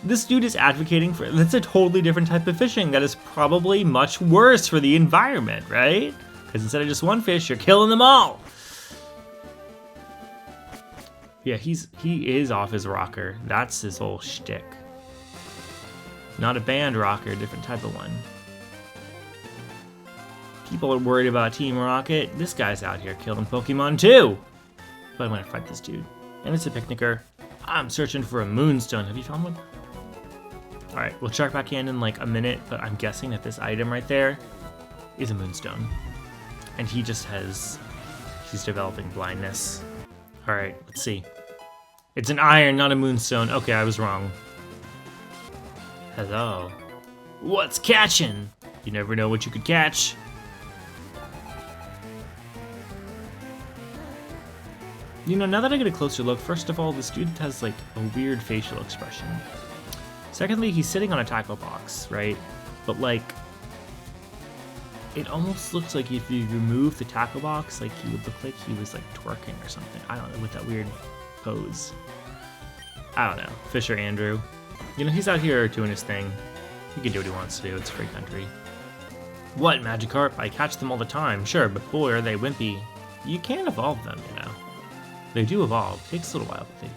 This dude is advocating for, that's a totally different type of fishing that is probably much worse for the environment, right? Because instead of just one fish, you're killing them all. Yeah, he is off his rocker. That's his whole shtick. Not a band rocker, different type of one. People are worried about Team Rocket. This guy's out here killing Pokemon too. But I'm gonna fight this dude. And it's a picnicker. I'm searching for a Moonstone. Have you found one? Alright, we'll check back in like a minute, but I'm guessing that this item right there is a Moonstone. And he just has... he's developing blindness. Alright, let's see. It's an iron, not a Moonstone. Okay, I was wrong. Hello. What's catching? You never know what you could catch. You know, now that I get a closer look, first of all, this dude has like a weird facial expression. Secondly, he's sitting on a tackle box, right? But like, it almost looks like if you remove the tackle box, like he would look like he was like twerking or something. I don't know, with that weird pose. I don't know. Fisher Andrew. You know, he's out here doing his thing. He can do what he wants to do. It's a free country. What, Magikarp? I catch them all the time. Sure, but boy, are they wimpy. You can evolve them, you know. They do evolve. It takes a little while, but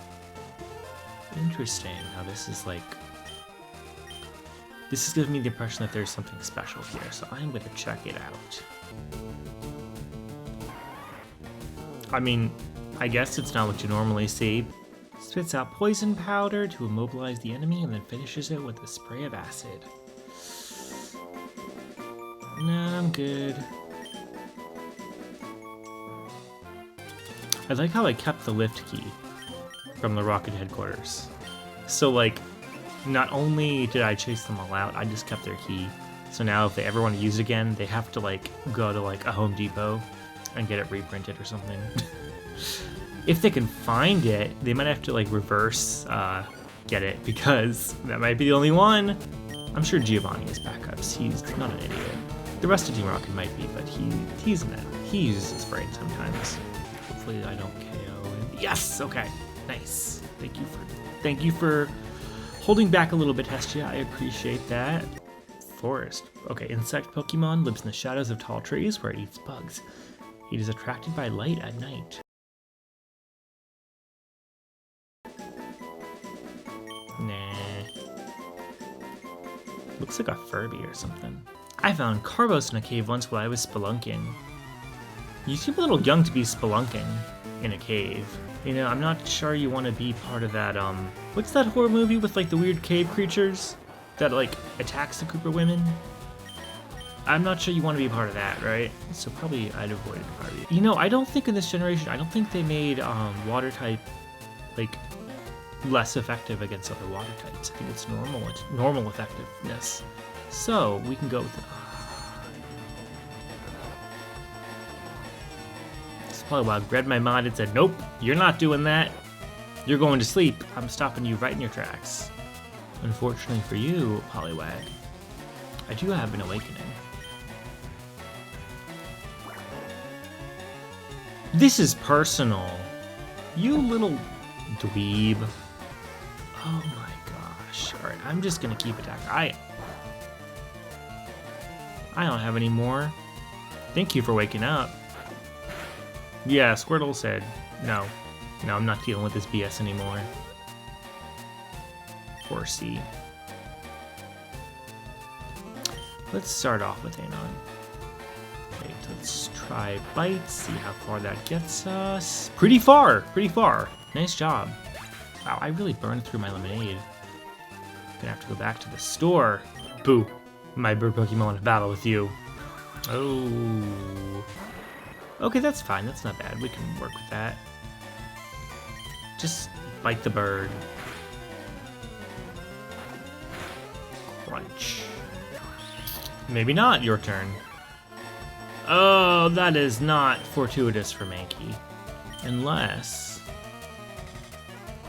they... Interesting how this is like... This is giving me the impression that there's something special here, so I'm going to check it out. I mean, I guess it's not what you normally see. Spits out poison powder to immobilize the enemy and then finishes it with a spray of acid. Nah, I'm good. I like how I kept the lift key from the rocket headquarters. So, like, not only did I chase them all out, I just kept their key. So now if they ever want to use it again, they have to, like, go to, like, a Home Depot and get it reprinted or something. If they can find it, they might have to, like, reverse get it, because that might be the only one. I'm sure Giovanni has backups. He's not an idiot. The rest of Team Rocket might be, but he uses his brain sometimes. Hopefully I don't KO him. Yes! Okay. Nice. Thank you for holding back a little bit, Hestia. I appreciate that. Forest. Okay, insect Pokemon lives in the shadows of tall trees where it eats bugs. It is attracted by light at night. Nah. Looks like a Furby or something. I found Carbos in a cave once while I was spelunking. You seem a little young to be spelunking in a cave. You know, I'm not sure you want to be part of that, what's that horror movie with, like, the weird cave creatures that, like, attacks the Cooper women? I'm not sure you want to be part of that, right? So probably I'd avoid Furby. You know, I don't think in this generation, I don't think they made, water type, like, less effective against other water types. I think it's normal effectiveness. So we can go with it's probably why I read my mind and said, nope, you're not doing that. You're going to sleep. I'm stopping you right in your tracks. Unfortunately for you, Poliwag, I do have an awakening. This is personal. You little dweeb. Oh my gosh. Alright, I'm just gonna keep attacking. I don't have any more. Thank you for waking up. Yeah, Squirtle said, no, I'm not dealing with this BS anymore. Horsey. Let's start off with Anon. Okay, let's try Bite, see how far that gets us. Pretty far. Nice job. Wow, I really burned through my lemonade. Gonna have to go back to the store. Boo. My bird Pokemon in a battle with you. Oh. Okay, that's fine. That's not bad. We can work with that. Just bite the bird. Crunch. Maybe not. Your turn. Oh, that is not fortuitous for Mankey. Unless...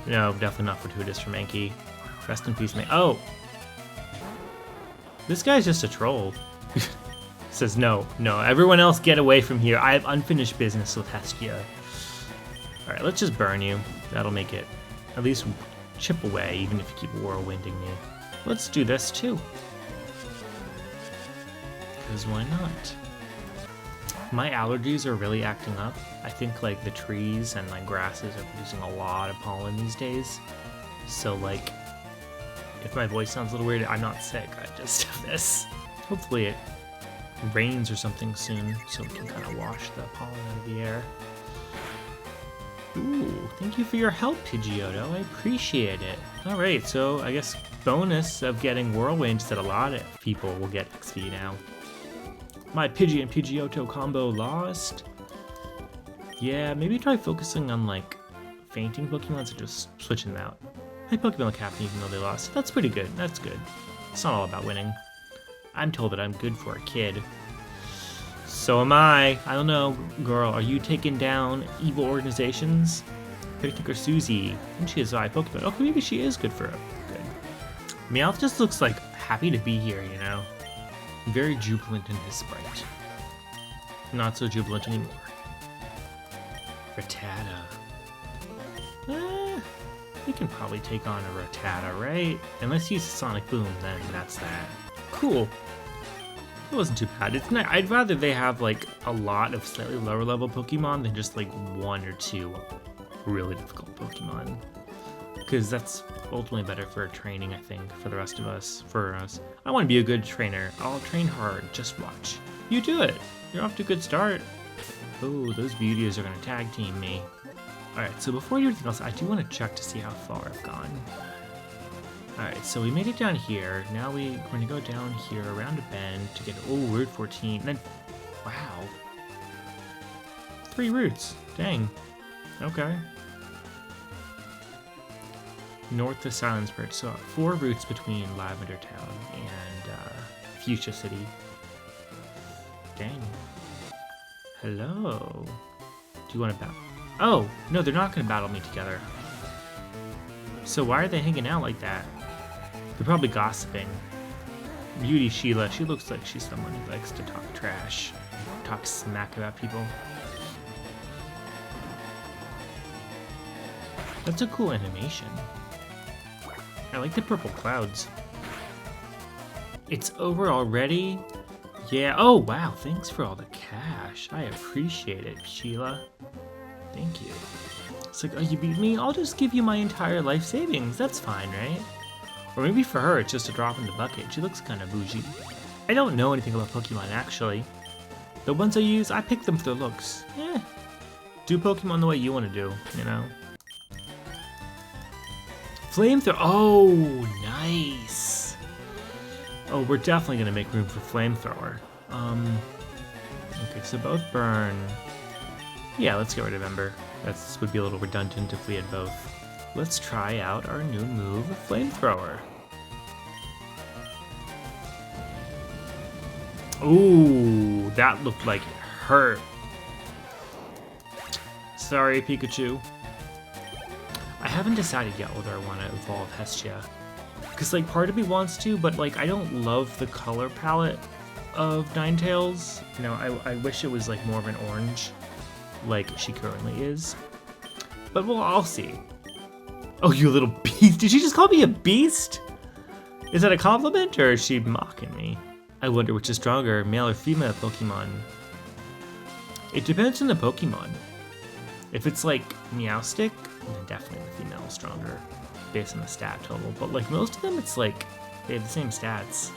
No, definitely not fortuitous for Mankey. Rest in peace, Mankey. Oh! This guy's just a troll. Says, no, everyone else get away from here. I have unfinished business with Hestia. Alright, let's just burn you. That'll make it at least chip away, even if you keep whirlwinding me. Let's do this too. Because why not? My allergies are really acting up. I think like the trees and like grasses are producing a lot of pollen these days. So like, if my voice sounds a little weird, I'm not sick. I just have this. Hopefully it rains or something soon so we can kind of wash the pollen out of the air. Ooh, thank you for your help, Pidgeotto. I appreciate it. Alright, so I guess bonus of getting Whirlwind is that a lot of people will get XP now. My Pidgey and Pidgeotto combo lost. Yeah, maybe try focusing on like fainting Pokemon and just switching them out. My Pokemon look happy even though they lost. That's pretty good. That's good. It's not all about winning. I'm told that I'm good for a kid. So am I. I don't know, girl. Are you taking down evil organizations? Picnicker Susie. And she is a Pokemon. Okay, maybe she is good for a good. Meowth just looks like happy to be here, you know? Very jubilant in his sprite. Not so jubilant anymore. Rattata. We can probably take on a Rattata, right? Unless you use Sonic Boom, then that's that. Cool. It wasn't too bad. It's not. I'd rather they have like a lot of slightly lower level Pokemon than just like one or two really difficult Pokemon. Because that's ultimately better for training, I think, for the rest of us. For us. I want to be a good trainer. I'll train hard. Just watch. You do it. You're off to a good start. Oh, those beauties are gonna tag team me. Alright, so before we do anything else, I do want to check to see how far I've gone. Alright, so we made it down here. Now we're going to go down here around a bend to get, oh, Route 14. And then, wow. 3 routes. Dang. Okay. North to Silence Bridge. So 4 routes between Lavender Town and Fuchsia City. Dang. Hello. Do you want to battle? Oh, no, they're not going to battle me together. So why are they hanging out like that? They're probably gossiping. Beauty Sheila, she looks like she's someone who likes to talk trash, talk smack about people. That's a cool animation. I like the purple clouds. It's over already? Yeah, oh wow, thanks for all the cash. I appreciate it, Sheila. Thank you. It's like, oh, you beat me? I'll just give you my entire life savings. That's fine, right? Or maybe for her, it's just a drop in the bucket. She looks kind of bougie. I don't know anything about Pokemon, actually. The ones I use, I pick them for their looks. Do Pokemon the way you want to do, you know? Flamethrower. Oh, nice. Oh, we're definitely going to make room for Flamethrower. Okay, so both burn. Yeah, let's get rid of Ember. That would be a little redundant if we had both. Let's try out our new move, Flamethrower. Ooh, that looked like it hurt. Sorry, Pikachu. I haven't decided yet whether I want to evolve Hestia. Because, like, part of me wants to, but, like, I don't love the color palette of Ninetales. You know, I wish it was, like, more of an orange, like she currently is. But, well, I'll see. Oh, you little beast. Did she just call me a beast? Is that a compliment, or is she mocking me? I wonder which is stronger, male or female Pokemon. It depends on the Pokemon. If it's like Meowstic, then definitely the female is stronger, based on the stat total. But like most of them, it's like, they have the same stats.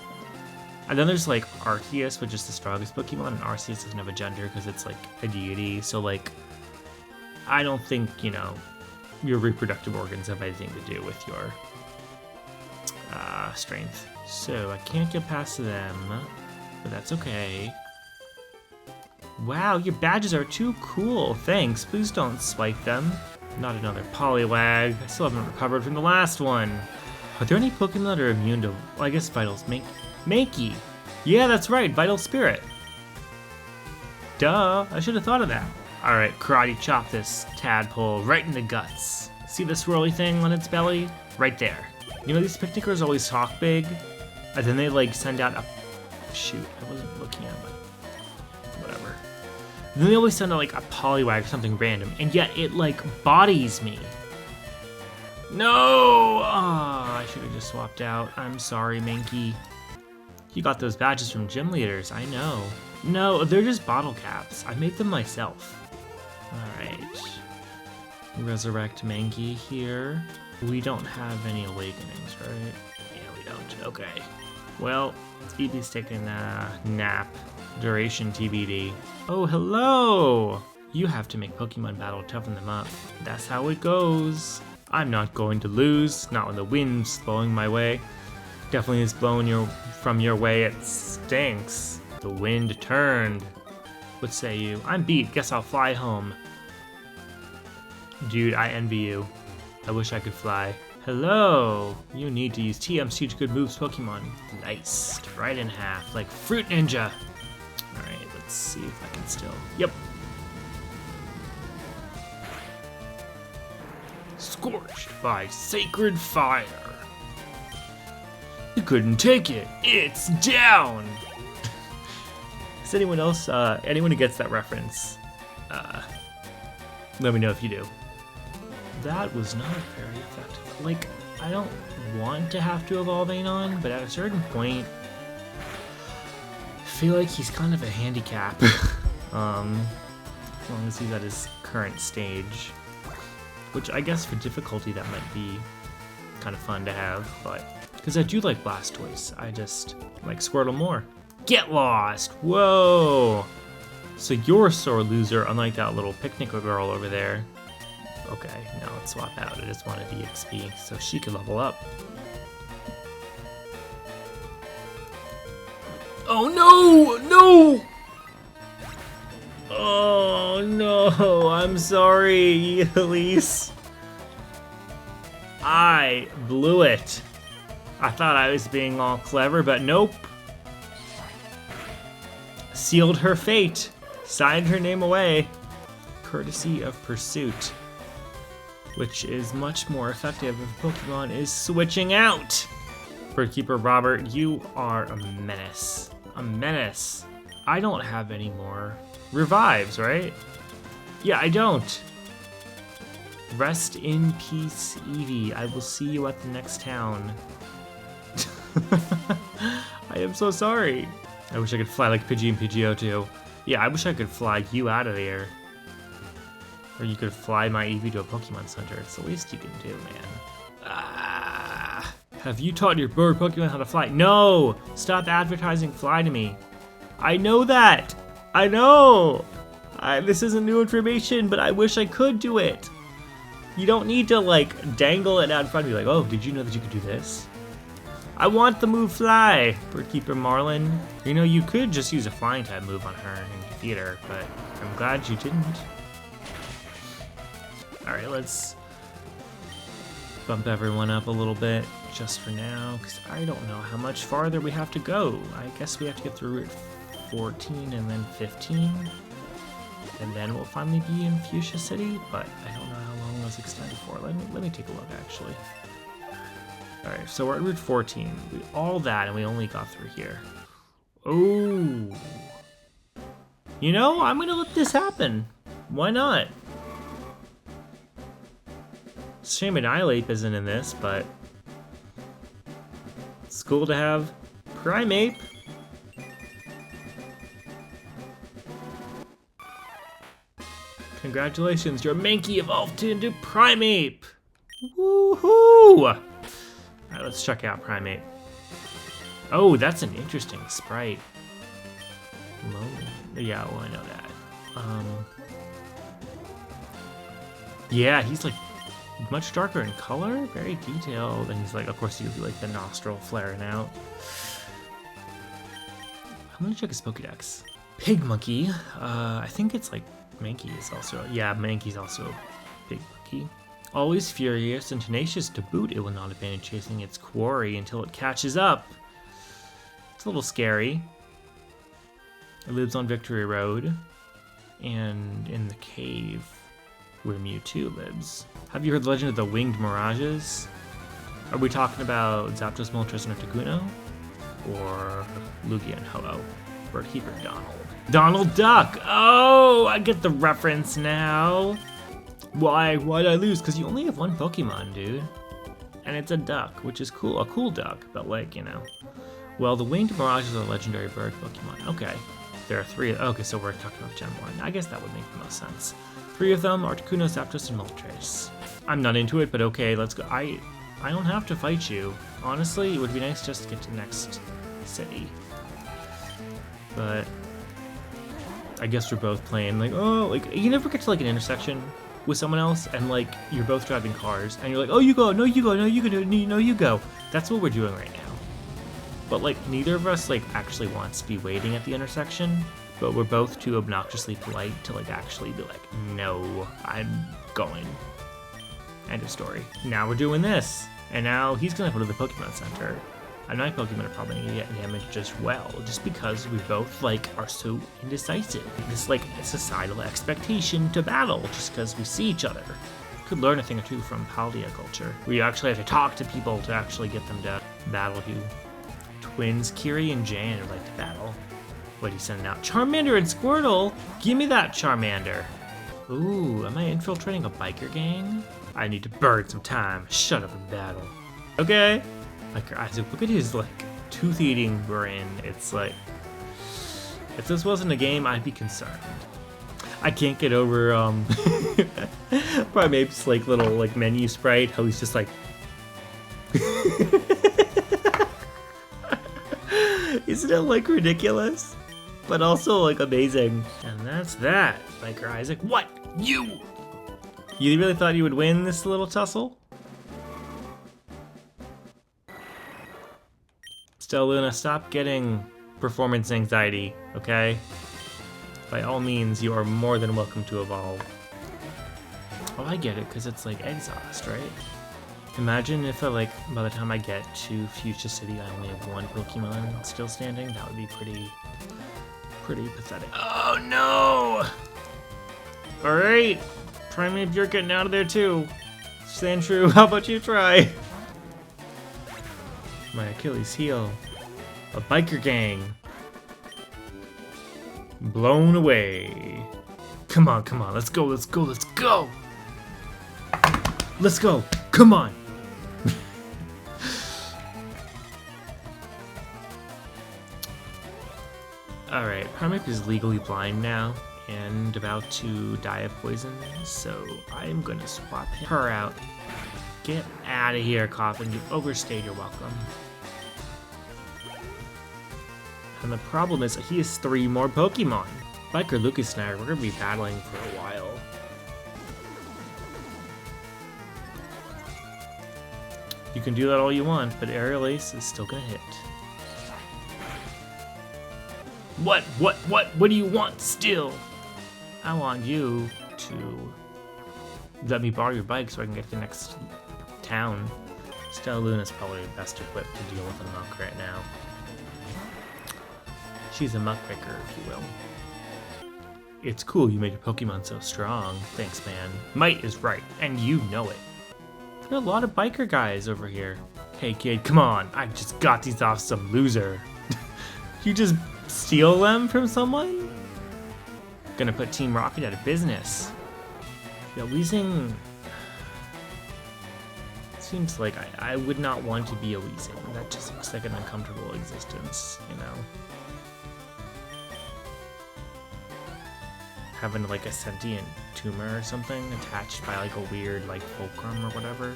And then there's like Arceus, which is the strongest Pokemon, and Arceus doesn't have a gender because it's like a deity. So like, I don't think, you know, your reproductive organs have anything to do with your strength. So I can't get past them, but that's okay. Wow, your badges are too cool. Thanks. Please don't swipe them. Not another Poliwag. I still haven't recovered from the last one. Are there any Pokemon that are immune to, well, I guess Vitals. Mankey. Yeah, that's right. Vital Spirit. Duh. I should have thought of that. Alright, Karate Chop this tadpole right in the guts. See the swirly thing on its belly? Right there. You know, these picnickers always talk big, and then they, like, send out a... Shoot, I wasn't looking at it. Whatever. And then they always send out, like, a Poliwag or something random, and yet it, like, bodies me. No! Oh, I should have just swapped out. I'm sorry, Mankey. You got those badges from gym leaders, I know. No, they're just bottle caps. I made them myself. Alright. Resurrect Mankey here. We don't have any awakenings, right? Yeah, we don't. Okay. Well, Eevee's taking a nap. Duration TBD. Oh, hello! You have to make Pokemon battle toughen them up. That's how it goes. I'm not going to lose, not when the wind's blowing my way. Definitely is blowing from your way, it stinks. The wind turned. What say you? I'm beat, guess I'll fly home. Dude, I envy you. I wish I could fly. Hello! You need to use TM's teach good moves Pokemon. Nice. Right in half, like Fruit Ninja. Alright, let's see if I can still... Yep. Scorched by sacred fire. You couldn't take it. It's down! Is anyone else, anyone who gets that reference, let me know if you do. That was not very effective. Like, I don't want to have to evolve Anon, but at a certain point, I feel like he's kind of a handicap. As long as he's at his current stage. Which I guess for difficulty that might be kind of fun to have, but... Because I do like Blastoise, I just like Squirtle more. Get lost! Whoa! So you're a sore loser, unlike that little picnic girl over there. Okay, now let's swap out. I just wanted the XP so she could level up. Oh no! No! Oh no! I'm sorry, Elise. I blew it. I thought I was being all clever, but nope. Sealed her fate. Signed her name away. Courtesy of pursuit. Which is much more effective if Pokemon is switching out. Birdkeeper Robert, you are a menace. A menace. I don't have any more revives, right? Yeah, I don't. Rest in peace, Eevee. I will see you at the next town. I am so sorry. I wish I could fly like Pidgey and Pidgeot too. Yeah, I wish I could fly you out of here. Or you could fly my Eevee to a Pokemon Center. It's the least you can do, man. Ah, have you taught your bird Pokemon how to fly? No! Stop advertising fly to me. I know that! I know! This isn't new information, but I wish I could do it. You don't need to, like, dangle it out in front of me like, oh, did you know that you could do this? I want the move Fly, Birdkeeper Marlin. You know, you could just use a flying type move on her and defeat her, but I'm glad you didn't. Alright, let's bump everyone up a little bit just for now, because I don't know how much farther we have to go. I guess we have to get through Route 14 and then 15, and then we'll finally be in Fuchsia City, but I don't know how long it was extended for. Let me take a look, actually. Alright, so we're at Route 14. All that, and we only got through here. Oh. You know, I'm gonna let this happen. Why not? It's a shame Annihilate isn't in this, but it's cool to have Primeape. Congratulations, your Mankey evolved into Primeape! Woohoo! Alright, let's check out Primeape. Oh, that's an interesting sprite. Yeah, well, I know that. Yeah, he's like much darker in color, very detailed, and he's like, of course, you like the nostril flaring out. I'm gonna check his Pokedex. Pig Monkey, I think it's like Mankey is also, yeah, Mankey's also a Pig Monkey. Always furious and tenacious to boot, it will not abandon chasing its quarry until it catches up. It's a little scary. It lives on Victory Road and in the cave where Mewtwo lives. Have you heard the legend of the Winged Mirages? Are we talking about Zapdos, Moltres, and Articuno? Or Lugia and Ho-Oh? Birdkeeper Donald. Donald Duck! Oh, I get the reference now. Why'd I lose? Because you only have one Pokemon, dude. And it's a duck, which is cool. A cool duck, but like, you know. Well, the Winged Mirage is a legendary bird Pokemon. Okay. There are three. Okay, so we're talking about Gen 1. I guess that would make the most sense. Three of them, Articuno, Zapdos, and Moltres. I'm not into it, but okay, let's go. I don't have to fight you. Honestly, it would be nice just to get to the next city. But I guess we're both playing like, oh, like, you never get to like an intersection with someone else and like you're both driving cars and you're like, oh, you go, no, you go, no, you go, no, you go. That's what we're doing right now. But like neither of us like actually wants to be waiting at the intersection, but we're both too obnoxiously polite to like actually be like, no, I'm going. End of story. Now we're doing this, and now he's gonna go to the Pokemon Center. And my Pokemon are probably gonna get damaged as well, just because we both like are so indecisive. This like societal expectation to battle, just because we see each other. Could learn a thing or two from Paldea culture. We actually have to talk to people to actually get them to battle you. Twins Kiri and Jan would like to battle. What are you sending out? Charmander and Squirtle? Give me that Charmander. Ooh, am I infiltrating a biker gang? I need to burn some time. Shut up and battle. Okay. Like, look at his, like, tooth-eating grin. It's like, if this wasn't a game, I'd be concerned. I can't get over, Primeape's, like, little, like, menu sprite, how he's just like... Isn't it, like, ridiculous? but also like amazing. And that's that, Biker Isaac. What? You really thought you would win this little tussle? Still, Luna, stop getting performance anxiety, okay? By all means, you are more than welcome to evolve. Oh, I get it, because it's like exhaust, right? Imagine if, like, by the time I get to Fuchsia City, I only have one Pokemon still standing. That would be pretty pathetic. Oh, no! Alright! Primate, you're getting out of there, too. Sandshrew, how about you try? My Achilles heel. A biker gang. Blown away. Come on, come on. Let's go, let's go, let's go! Let's go! Come on! Alright, Primeape is legally blind now and about to die of poison, so I'm gonna swap her out. Get out of here, Coffin. You've overstayed your welcome. And the problem is that he has 3 more Pokemon. Biker Lucas and I, we're gonna be battling for a while. You can do that all you want, but Aerial Ace is still gonna hit. What do you want still? I want you to let me borrow your bike so I can get to the next town. Stella Luna's probably best equipped to deal with a muck right now. She's a muckraker, if you will. It's cool you made your Pokemon so strong. Thanks, man. Might is right, and you know it. There are a lot of biker guys over here. Hey, kid, come on. I just got these off some loser. You just steal them from someone? Gonna put Team Rocket out of business. Yeah, Weezing... Seems like I would not want to be a Weezing. That just looks like an uncomfortable existence, you know? Having like a sentient tumor or something attached by like a weird like fulcrum or whatever.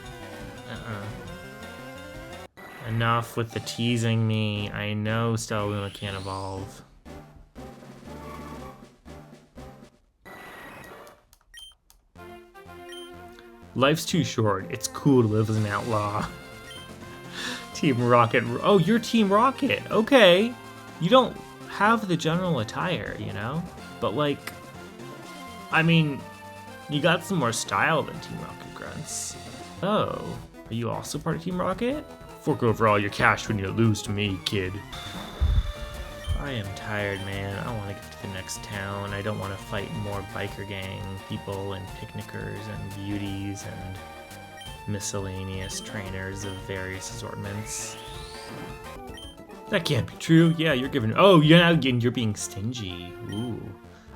Enough with the teasing me. I know Stella Luna can't evolve. Life's too short. It's cool to live as an outlaw. Team Rocket. Oh, you're Team Rocket. Okay. You don't have the general attire, you know? But like, I mean, you got some more style than Team Rocket grunts. Oh, are you also part of Team Rocket? Fork over all your cash when you lose to me, kid. I am tired, man. I want to get to the next town. I don't want to fight more biker gang people and picnickers and beauties and miscellaneous trainers of various assortments. That can't be true. Yeah, you're giving... Oh, you're being stingy. Ooh.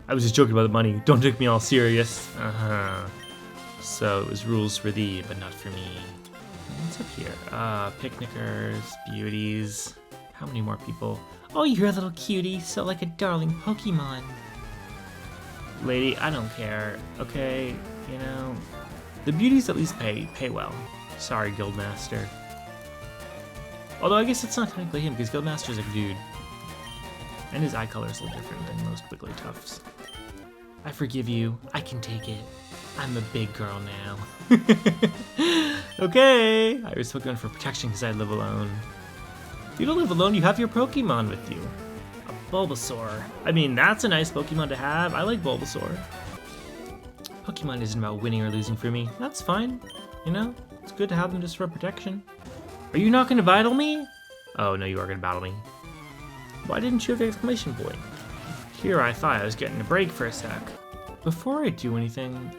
I was just joking about the money. Don't take me all serious. Uh-huh. So it was rules for thee, but not for me. What's up here? Picnickers, beauties. How many more people? Oh, you're a little cutie, so like a darling Pokemon. Lady, I don't care, okay? You know, the beauties at least pay well. Sorry, Guildmaster. Although I guess it's not technically him, because Guildmaster's a dude. And his eye color is a little different than most Wigglytuffs. I forgive you. I can take it. I'm a big girl now. Okay. I was Pokemon for protection because I live alone. You don't live alone. You have your Pokemon with you. A Bulbasaur. I mean, that's a nice Pokemon to have. I like Bulbasaur. Pokemon isn't about winning or losing for me. That's fine. You know, it's good to have them just for protection. Are you not going to battle me? Oh, no, you are going to battle me. Why didn't you have the exclamation point? Here I thought I was getting a break for a sec. Before I do anything...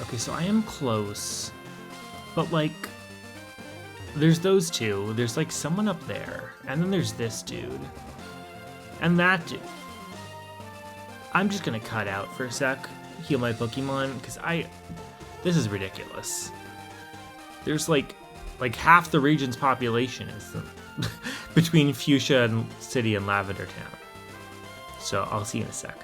Okay, so I am close. But, like, there's those two. There's, like, someone up there. And then there's this dude. And that dude. I'm just gonna cut out for a sec. Heal my Pokemon, because this is ridiculous. There's, like half the region's population is between Fuchsia and City and Lavender Town. So I'll see you in a sec.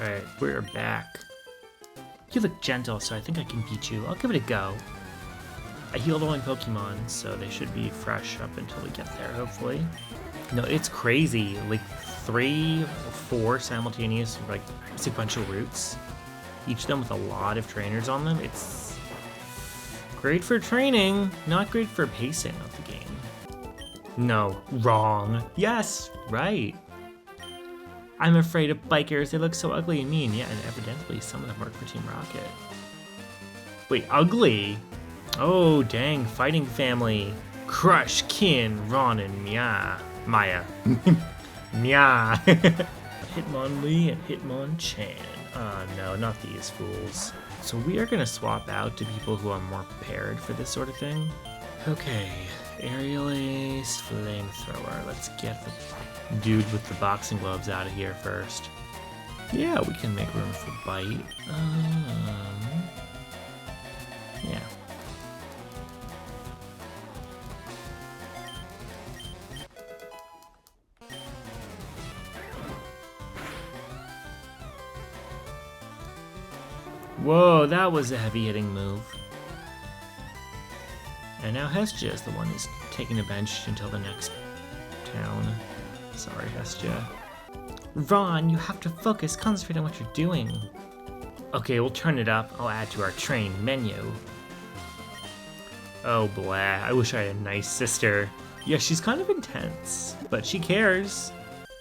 Alright, we're back. You look gentle, so I think I can beat you. I'll give it a go. I healed all my Pokemon, so they should be fresh up until we get there, hopefully. No, it's crazy. Like 3 or 4 simultaneous, like, sequential routes. Each of them with a lot of trainers on them. It's great for training, not great for pacing of the game. No, wrong. Yes, right. I'm afraid of bikers. They look so ugly and mean. Yeah, and evidently some of them work for Team Rocket. Wait, ugly? Oh, dang, fighting family. Crush, Kin, Ron, and Maya. Mia. Hitmonlee and Hitmonchan. Oh no, not these fools. So we are gonna swap out to people who are more prepared for this sort of thing. Okay, Aerial Ace, Flamethrower. Let's get the dude with the boxing gloves out of here first. Yeah, we can make room for Bite. Yeah. Whoa, that was a heavy-hitting move. And now Hestia is the one who's taking a bench until the next town. Sorry, Hestia. Ron, you have to focus, concentrate on what you're doing. Okay, we'll turn it up. I'll add to our train menu. Oh, blah. I wish I had a nice sister. Yeah, she's kind of intense, but she cares.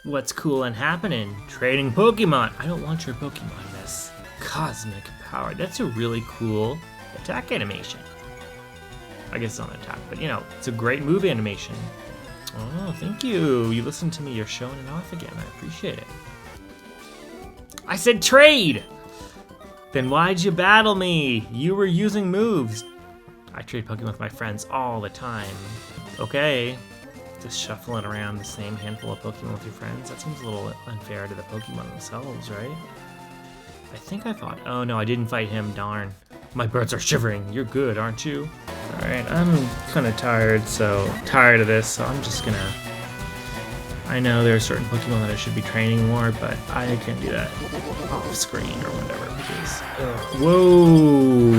What's cool and happening? Trading Pokemon. I don't want your Pokemon, miss. Cosmic power. That's a really cool attack animation. I guess it's not an attack, but you know, it's a great move animation. Oh, thank you. You listened to me. You're showing it off again. I appreciate it. I said trade! Then why'd you battle me? You were using moves. I trade Pokemon with my friends all the time. Okay. Just shuffling around the same handful of Pokemon with your friends? That seems a little unfair to the Pokemon themselves, right? I think I fought. Oh no, I didn't fight him. Darn. My birds are shivering. You're good, aren't you? Alright, I'm kind of tired, so tired of this, so I'm just gonna... I know there are certain Pokemon that I should be training more, but I can do that off screen or whatever, because... Whoa!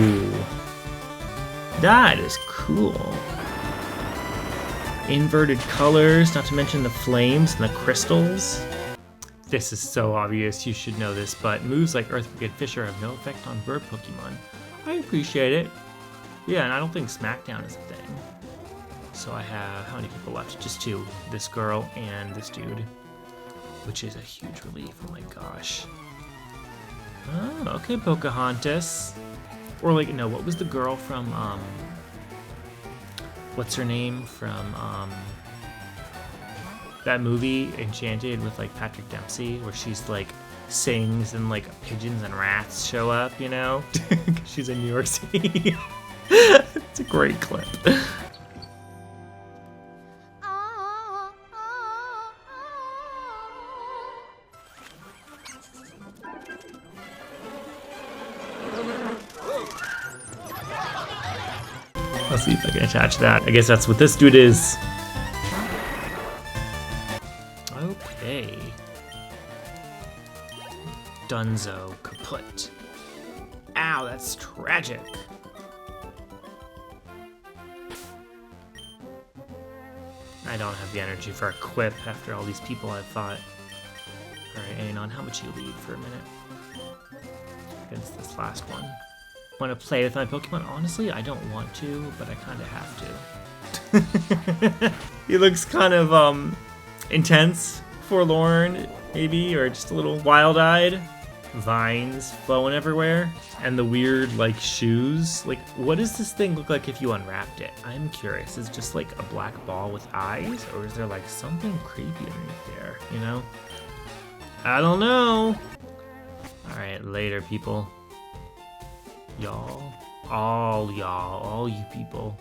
That is cool. Inverted colors, not to mention the flames and the crystals. This is so obvious, you should know this, but moves like Earthquake and Fissure have no effect on bird Pokemon. I appreciate it. Yeah, and I don't think Smackdown is a thing. So I have, how many people left? Just 2. This girl and this dude. Which is a huge relief, oh my gosh. Oh, okay, Pocahontas. Or like, no, what was the girl from, what's her name? From, that movie, Enchanted, with like Patrick Dempsey, where she's like, sings and like pigeons and rats show up, you know? She's in New York City. It's a great clip. Let's see if I can attach that. I guess that's what this dude is. Okay. Dunzo kaput. Ow, that's tragic. I don't have the energy for a quip after all these people I've fought. Alright, Anon, how much you lead for a minute? Against this last one. Want to play with my Pokemon? Honestly, I don't want to, but I kind of have to. He looks kind of, intense, forlorn, maybe, or just a little wild-eyed. Vines flowing everywhere, and the weird, like, shoes. Like, what does this thing look like if you unwrapped it? I'm curious. Is it just, like, a black ball with eyes, or is there, like, something creepy underneath there, you know? I don't know. Alright, later, people. Y'all. All y'all. All you people.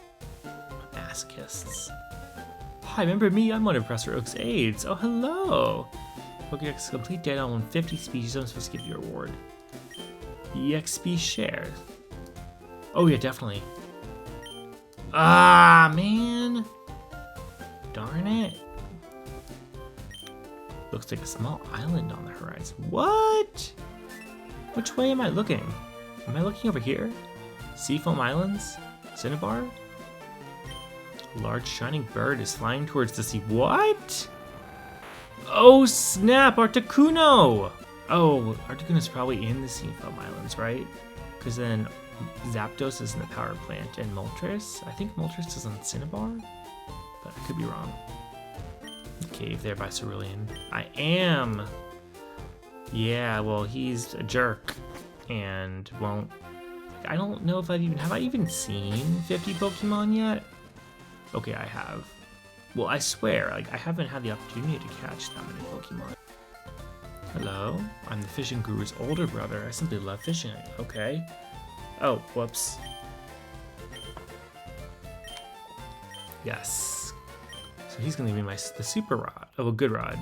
Masochists. Hi, remember me? I'm one of Professor Oak's aides. Oh, hello. Pokédex complete data on 50 species. I'm supposed to give you a reward. EXP share. Oh, yeah, definitely. Ah, man. Darn it. Looks like a small island on the horizon. What? Which way am I looking? Am I looking over here? Seafoam Islands? Cinnabar? A large shining bird is flying towards the sea. What? Oh snap, Articuno! Oh, Articuno's probably in the Seafoam Islands, right? Because then Zapdos is in the power plant, and Moltres? I think Moltres is on Cinnabar? But I could be wrong. Cave there by Cerulean. I am! Yeah, well, he's a jerk. And won't... I don't know if have I even seen 50 Pokemon yet? Okay, I have. Well, I swear, like, I haven't had the opportunity to catch that many Pokemon. Hello, I'm the fishing guru's older brother. I simply love fishing. Okay. Oh, whoops. Yes. So he's gonna give me the super rod. Oh, a good rod.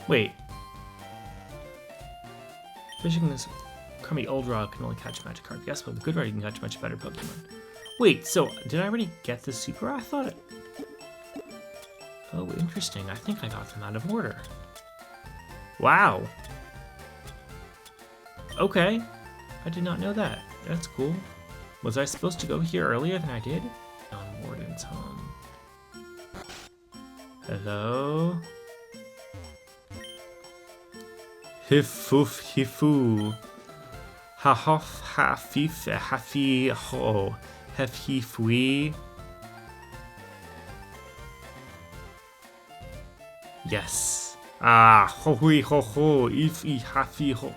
Wait. Fishing this crummy old rod can only catch Magikarp. Yes, but with good rod you can catch much better Pokemon. Wait, so did I already get the super rod? I thought it... Oh, interesting. I think I got them out of order. Wow. Okay. I did not know that. That's cool. Was I supposed to go here earlier than I did? On Warden's home. Hello? Hifoof hifoo. Ha hof ha fif hafi ho. Hef he fui. Yes. Ah, ho hui ho ho. If I hafi ho.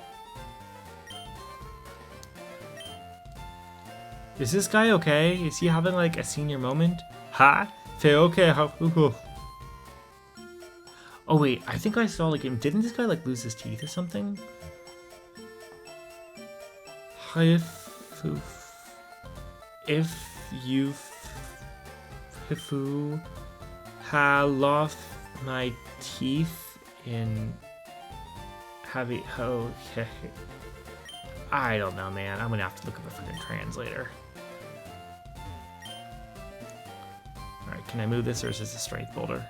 Is this guy okay? Is he having like a senior moment? Ha? Fe okay. Oh wait, I think I saw like him. Didn't this guy like lose his teeth or something? If you lost my teeth in heavy I don't know, man. I'm gonna have to look up a freaking translator. Alright, can I move this or is this a strength boulder?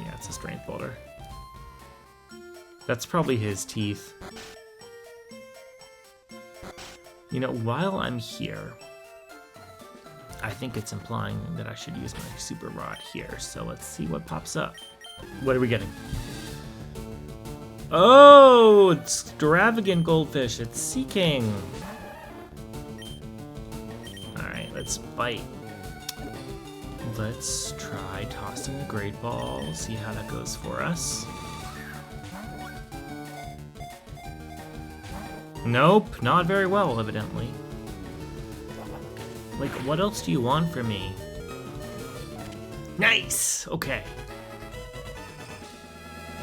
Yeah, it's a strength boulder. That's probably his teeth. You know, while I'm here, I think it's implying that I should use my super rod here. So let's see what pops up. What are we getting? Oh, it's extravagant goldfish. It's seeking. All right, let's bite. Let's try tossing the great ball. See how that goes for us. Nope, not very well, evidently. Like, what else do you want from me? Nice! Okay.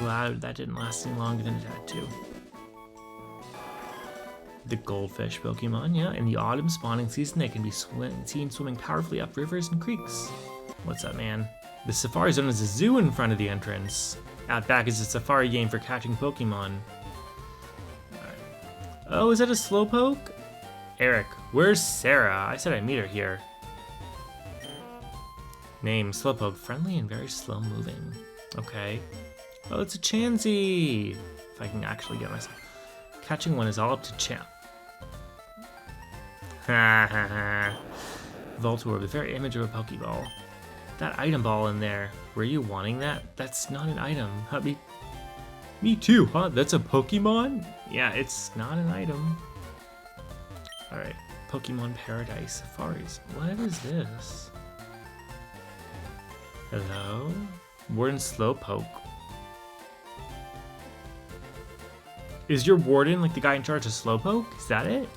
Wow, that didn't last any longer than it had to. The goldfish Pokemon, yeah. In the autumn spawning season, they can be seen swimming powerfully up rivers and creeks. What's up, man? The Safari Zone is a zoo in front of the entrance. Out back is a safari game for catching Pokemon. Oh, is that a Slowpoke? Eric, where's Sarah? I said I'd meet her here. Name, Slowpoke, friendly and very slow moving. Okay. Oh, it's a Chansey! If I can actually get myself... Catching one is all up to Champ. Ha ha ha. Voltorb, the very image of a Pokeball. That item ball in there, were you wanting that? That's not an item. Me too, huh? That's a Pokemon? Yeah, it's not an item. Alright, Pokemon Paradise Safaris. What is this? Hello? Warden Slowpoke. Is your Warden like the guy in charge of Slowpoke? Is that it?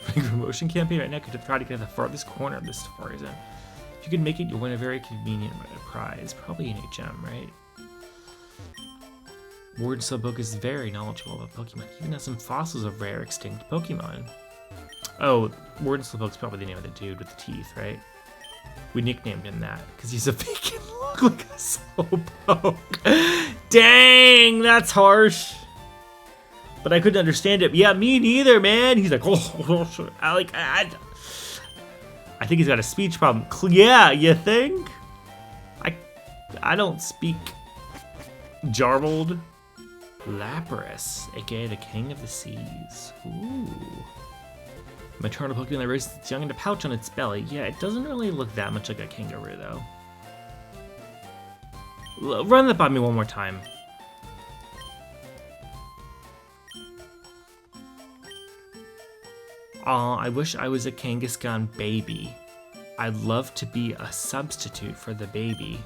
Like a promotion campaign right now to try to get to the farthest corner of this Safari Zone. If you can make it, you'll win a very convenient prize. Probably an HM, right? Warden Slowpoke is very knowledgeable about Pokemon. He even has some fossils of rare extinct Pokemon. Oh, Warden Slowpoke's probably the name of the dude with the teeth, right? We nicknamed him that because he's a freaking look like a Slowpoke. Dang, that's harsh. But I couldn't understand it. Yeah, me neither, man. He's like, oh, I think he's got a speech problem. Yeah, you think? I don't speak jarbled. Lapras, aka the King of the Seas. Ooh. Maternal Pokemon that raises its young in a pouch on its belly. Yeah, it doesn't really look that much like a kangaroo, though. Run that by me one more time. Aw, I wish I was a Kangaskhan baby. I'd love to be a substitute for the baby.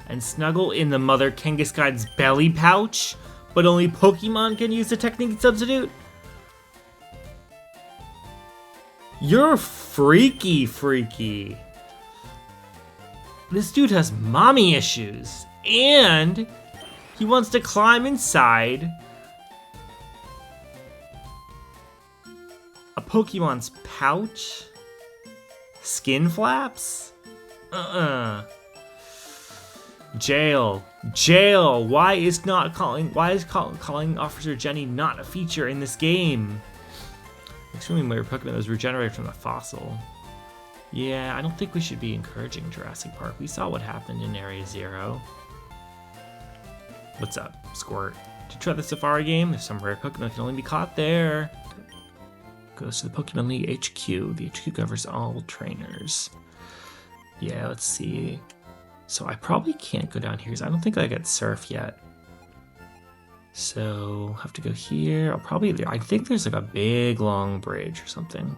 And snuggle in the mother Kangaskhan's belly pouch? But only Pokemon can use the technique substitute? You're freaky. This dude has mommy issues. And he wants to climb inside a Pokemon's pouch? Skin flaps? Jail. Why is calling Officer Jenny not a feature in this game? Extremely rare Pokemon that was regenerated from a fossil. Yeah, I don't think we should be encouraging Jurassic Park. We saw what happened in Area Zero. What's up, Squirt? Did you try the Safari game? There's some rare Pokemon that can only be caught there. Goes to the Pokemon League HQ. The HQ covers all trainers. Yeah, let's see. So I probably can't go down here because I don't think I got Surf yet. So have to go here. I think there's like a big long bridge or something.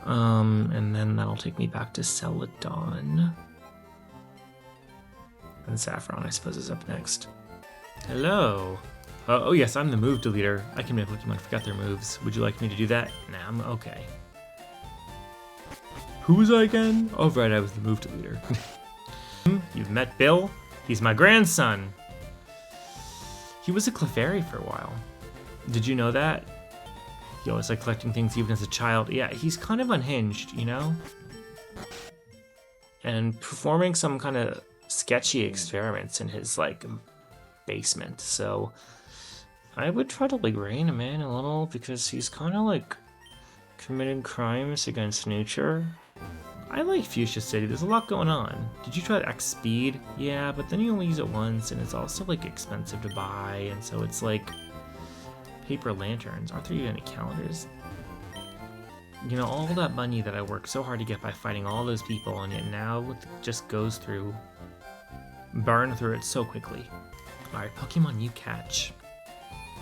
And then that'll take me back to Celadon. And Saffron, I suppose, is up next. Hello. Oh yes, I'm the move deleter. I can make Pokemon forget their moves. Would you like me to do that? Nah, I'm okay. Who was I again? Oh right, I was the move deleter. You've met Bill? He's my grandson. He was a Clefairy for a while. Did you know that? He always liked collecting things even as a child. Yeah, he's kind of unhinged, you know? And performing some kind of sketchy experiments in his, like, basement. So I would try to, like, rein him in a little because he's kind of, like, committing crimes against nature. I like Fuchsia City. There's a lot going on. Did you try X Speed? Yeah, but then you only use it once, and it's also, like, expensive to buy, and so it's, like, paper lanterns. Aren't there even any calendars? You know, all that money that I worked so hard to get by fighting all those people, and yet now it just goes through, burn through it so quickly. Alright, Pokemon you catch.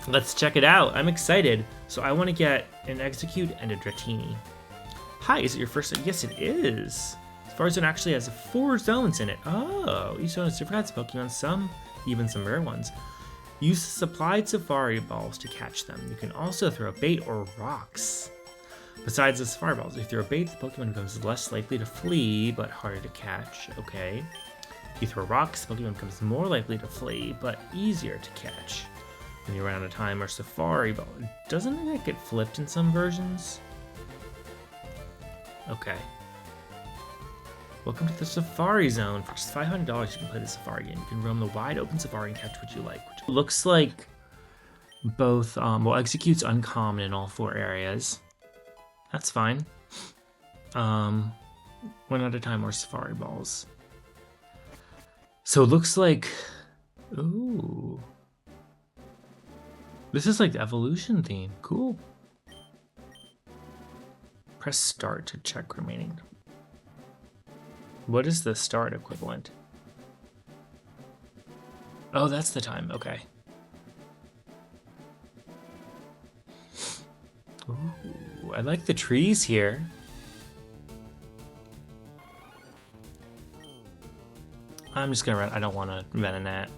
Let's check it out. I'm excited. So I want to get an Execute and a Dratini. Hi, is it your first? Yes, it is. Safari actually has 4 zones in it. Oh, each zone has different kinds of Pokemon, some even some rare ones. Use the supplied Safari balls to catch them. You can also throw bait or rocks. Besides the Safari balls, if you throw bait, the Pokemon becomes less likely to flee, but harder to catch. Okay. If you throw rocks, the Pokemon becomes more likely to flee, but easier to catch. When you run out of time or Safari ball, doesn't it get flipped in some versions? Okay. Welcome to the Safari Zone. For just $500, you can play the Safari game. You can roam the wide open Safari and catch what you like. Which looks like both, Execute's uncommon in all 4 areas. That's fine. 1 at a time or Safari balls. So it looks like, ooh. This is like the evolution theme. Cool. Press start to check remaining. What is the start equivalent? Oh, that's the time. Okay. Ooh, I like the trees here. I'm just gonna run. I don't want to Venonat.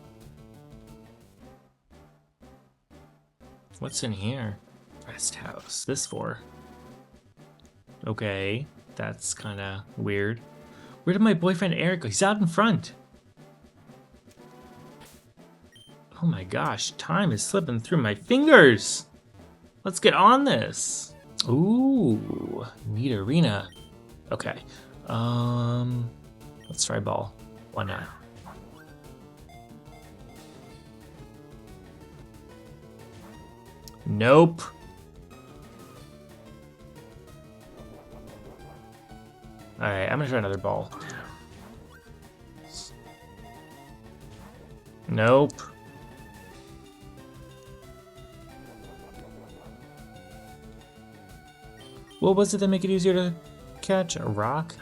What's in here? Rest house. This for? Okay, that's kind of weird. Where did my boyfriend Eric go? He's out in front. Oh my gosh, time is slipping through my fingers. Let's get on this. Ooh, neat arena. Okay, let's try ball. Why not? Nope. Alright, I'm gonna try another ball. Nope. What was it that make it easier to catch? A rock?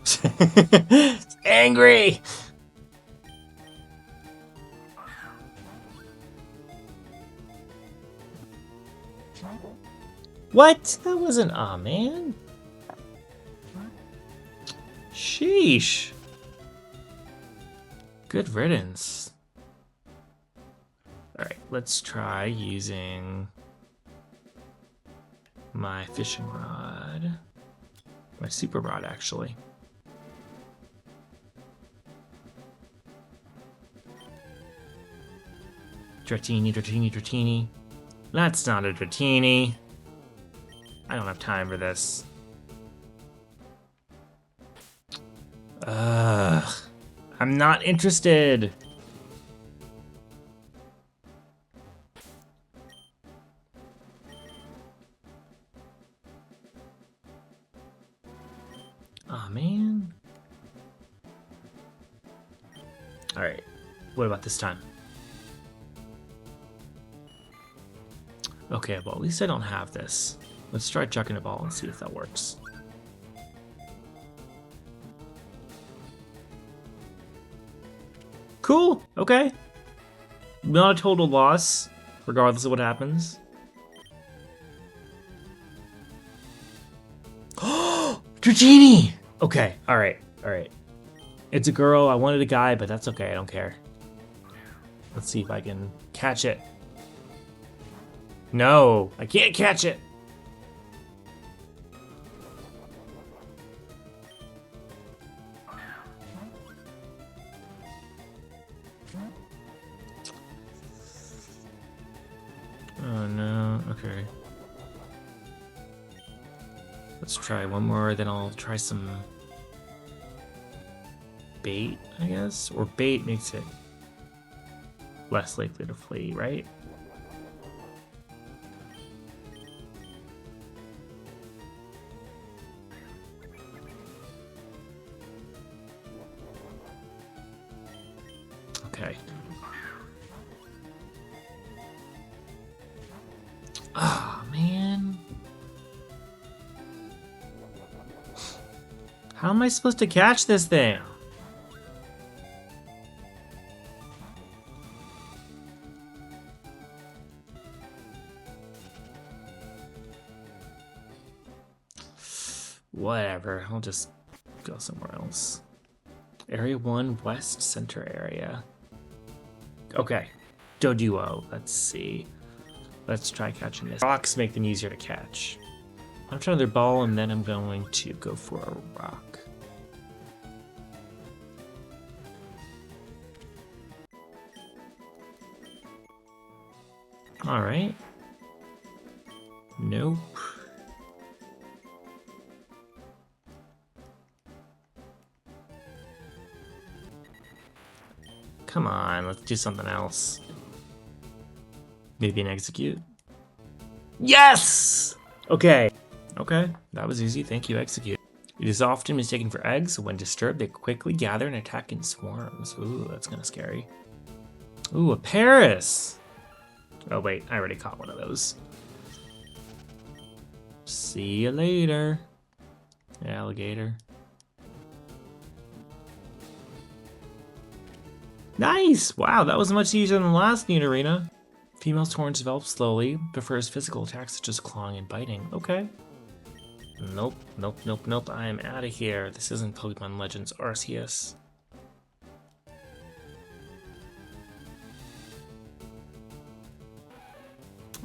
It's angry! What? That wasn't... Aw, man. Sheesh. Good riddance. Alright, let's try using my fishing rod. My super rod, actually. Dratini, Dratini, Dratini. That's not a Dratini. I don't have time for this. Ugh. I'm not interested. Aw, man. Alright. What about this time? Okay, well, at least I don't have this. Let's try chucking a ball and see if that works. Cool, okay. Not a total loss, regardless of what happens. Oh, Dratini! Okay, alright, alright. It's a girl, I wanted a guy, but that's okay, I don't care. Let's see if I can catch it. No, I can't catch it! Oh no, okay. Let's try one more, then I'll try some bait, I guess? Or bait makes it less likely to flee, right? Okay. Oh, man. How am I supposed to catch this thing? Whatever, I'll just go somewhere else. Area 1, West Center area. Okay, Doduo, let's see. Let's try catching this. Rocks make them easier to catch. I'm trying another ball, and then I'm going to go for a rock. Alright. Nope. Come on, let's do something else. Maybe an execute? Yes! Okay. Okay, that was easy. Thank you, execute. It is often mistaken for eggs, so when disturbed, they quickly gather and attack in swarms. Ooh, that's kind of scary. Ooh, a Paris! Oh, wait, I already caught one of those. See you later, alligator. Nice! Wow, that was much easier than the last Newt Arena. Female's horns develop slowly, prefers physical attacks such as clawing and biting. Okay. Nope, nope, nope, nope. I am out of here. This isn't Pokemon Legends Arceus.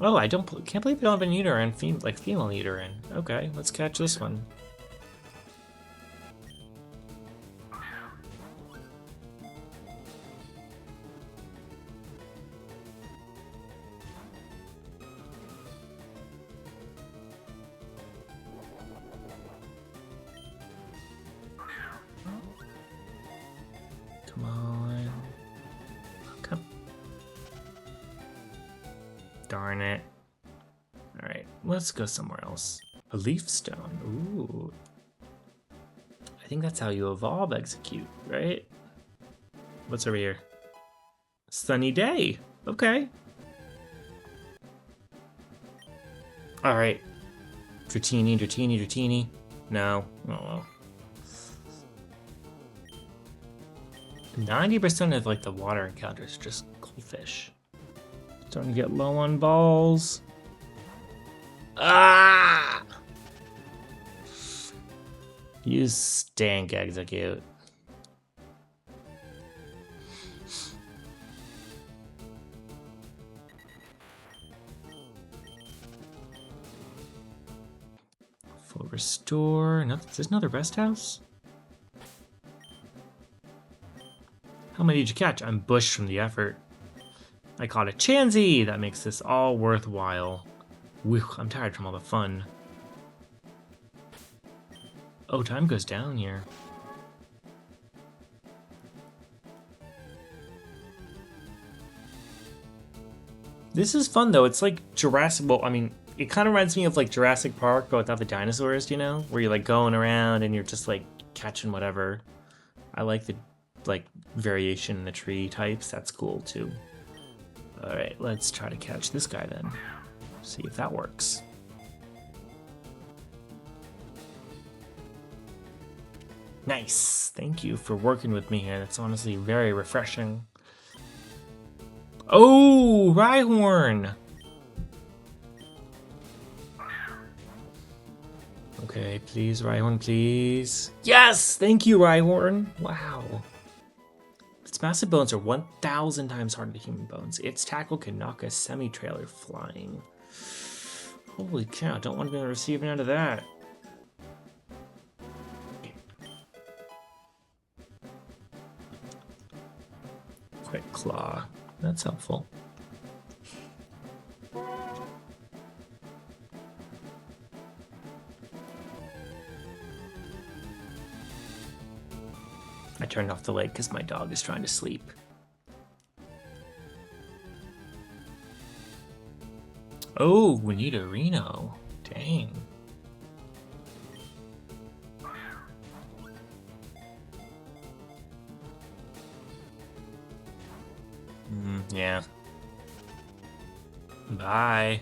Oh, can't believe we don't have a Nidoran, female Nidoran. Okay, let's catch this one. Come on. Come. Darn it. Alright, let's go somewhere else. A leaf stone. Ooh. I think that's how you evolve execute, right? What's over here? Sunny day. Okay. Alright. Dratini, Dratini, Dratini. No. Oh well. 90% of like the water encounters are just goldfish. Starting to get low on balls. Ah! Use stank execute. Full restore. No, is this another rest house? How many did you catch? I'm bushed from the effort. I caught a Chansey! That makes this all worthwhile. Whew, I'm tired from all the fun. Oh, time goes down here. This is fun though. It's like Jurassic. Well, I mean, it kind of reminds me of like Jurassic Park, but without the dinosaurs. You know, where you're like going around and you're just like catching whatever. I like the like variation in the tree types. That's cool too. All right, let's try to catch this guy then. See if that works. Nice. Thank you for working with me here. That's honestly very refreshing. Oh, Rhyhorn! Okay, please, Rhyhorn, please. Yes! Thank you, Rhyhorn. Wow. Its massive bones are 1,000 times harder than human bones. Its tackle can knock a semi-trailer flying. Holy cow, don't want to be on the receiving end of that. Quick claw. That's helpful. I turned off the light because my dog is trying to sleep. Oh, we need a Reno. Dang. Yeah. Bye.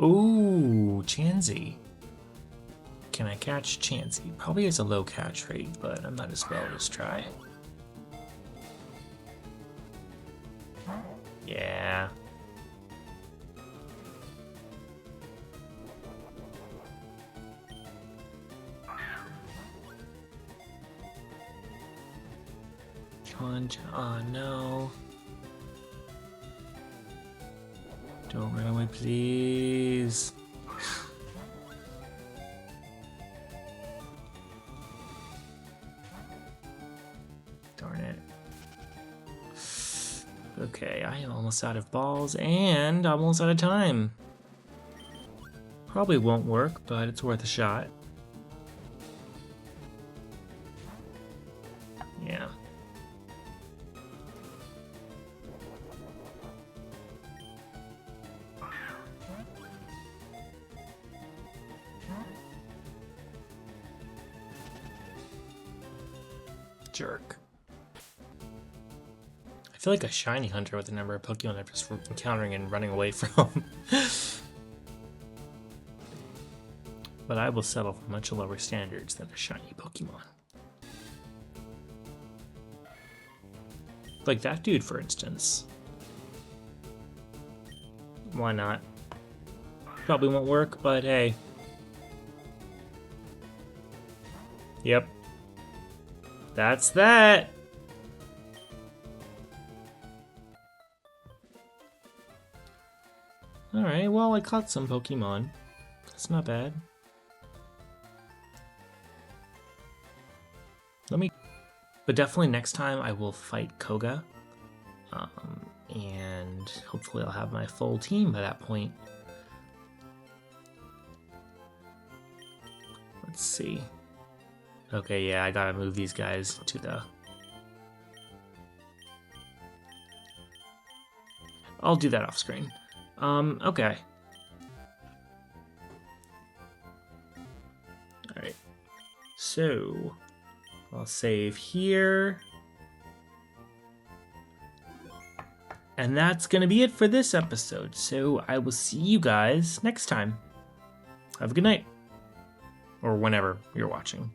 Ooh, Chansey. Can I catch Chansey? Probably has a low catch rate, but I might as well just try. Yeah. Challenge. Oh no. Don't run away, please. Darn it. Okay, I am almost out of balls and almost out of time. Probably won't work, but it's worth a shot. Yeah. Jerk. I feel like a shiny hunter with the number of Pokemon I'm just encountering and running away from. But I will settle for much lower standards than a shiny Pokemon. Like that dude, for instance. Why not? Probably won't work, but hey. Yep. That's that! Alright, well, I caught some Pokemon. That's not bad. But definitely next time I will fight Koga. And hopefully I'll have my full team by that point. Let's see. Okay, yeah, I gotta move these guys to the... I'll do that off screen. Okay. Alright. So, I'll save here. And that's going to be it for this episode. So I will see you guys next time. Have a good night. Or whenever you're watching.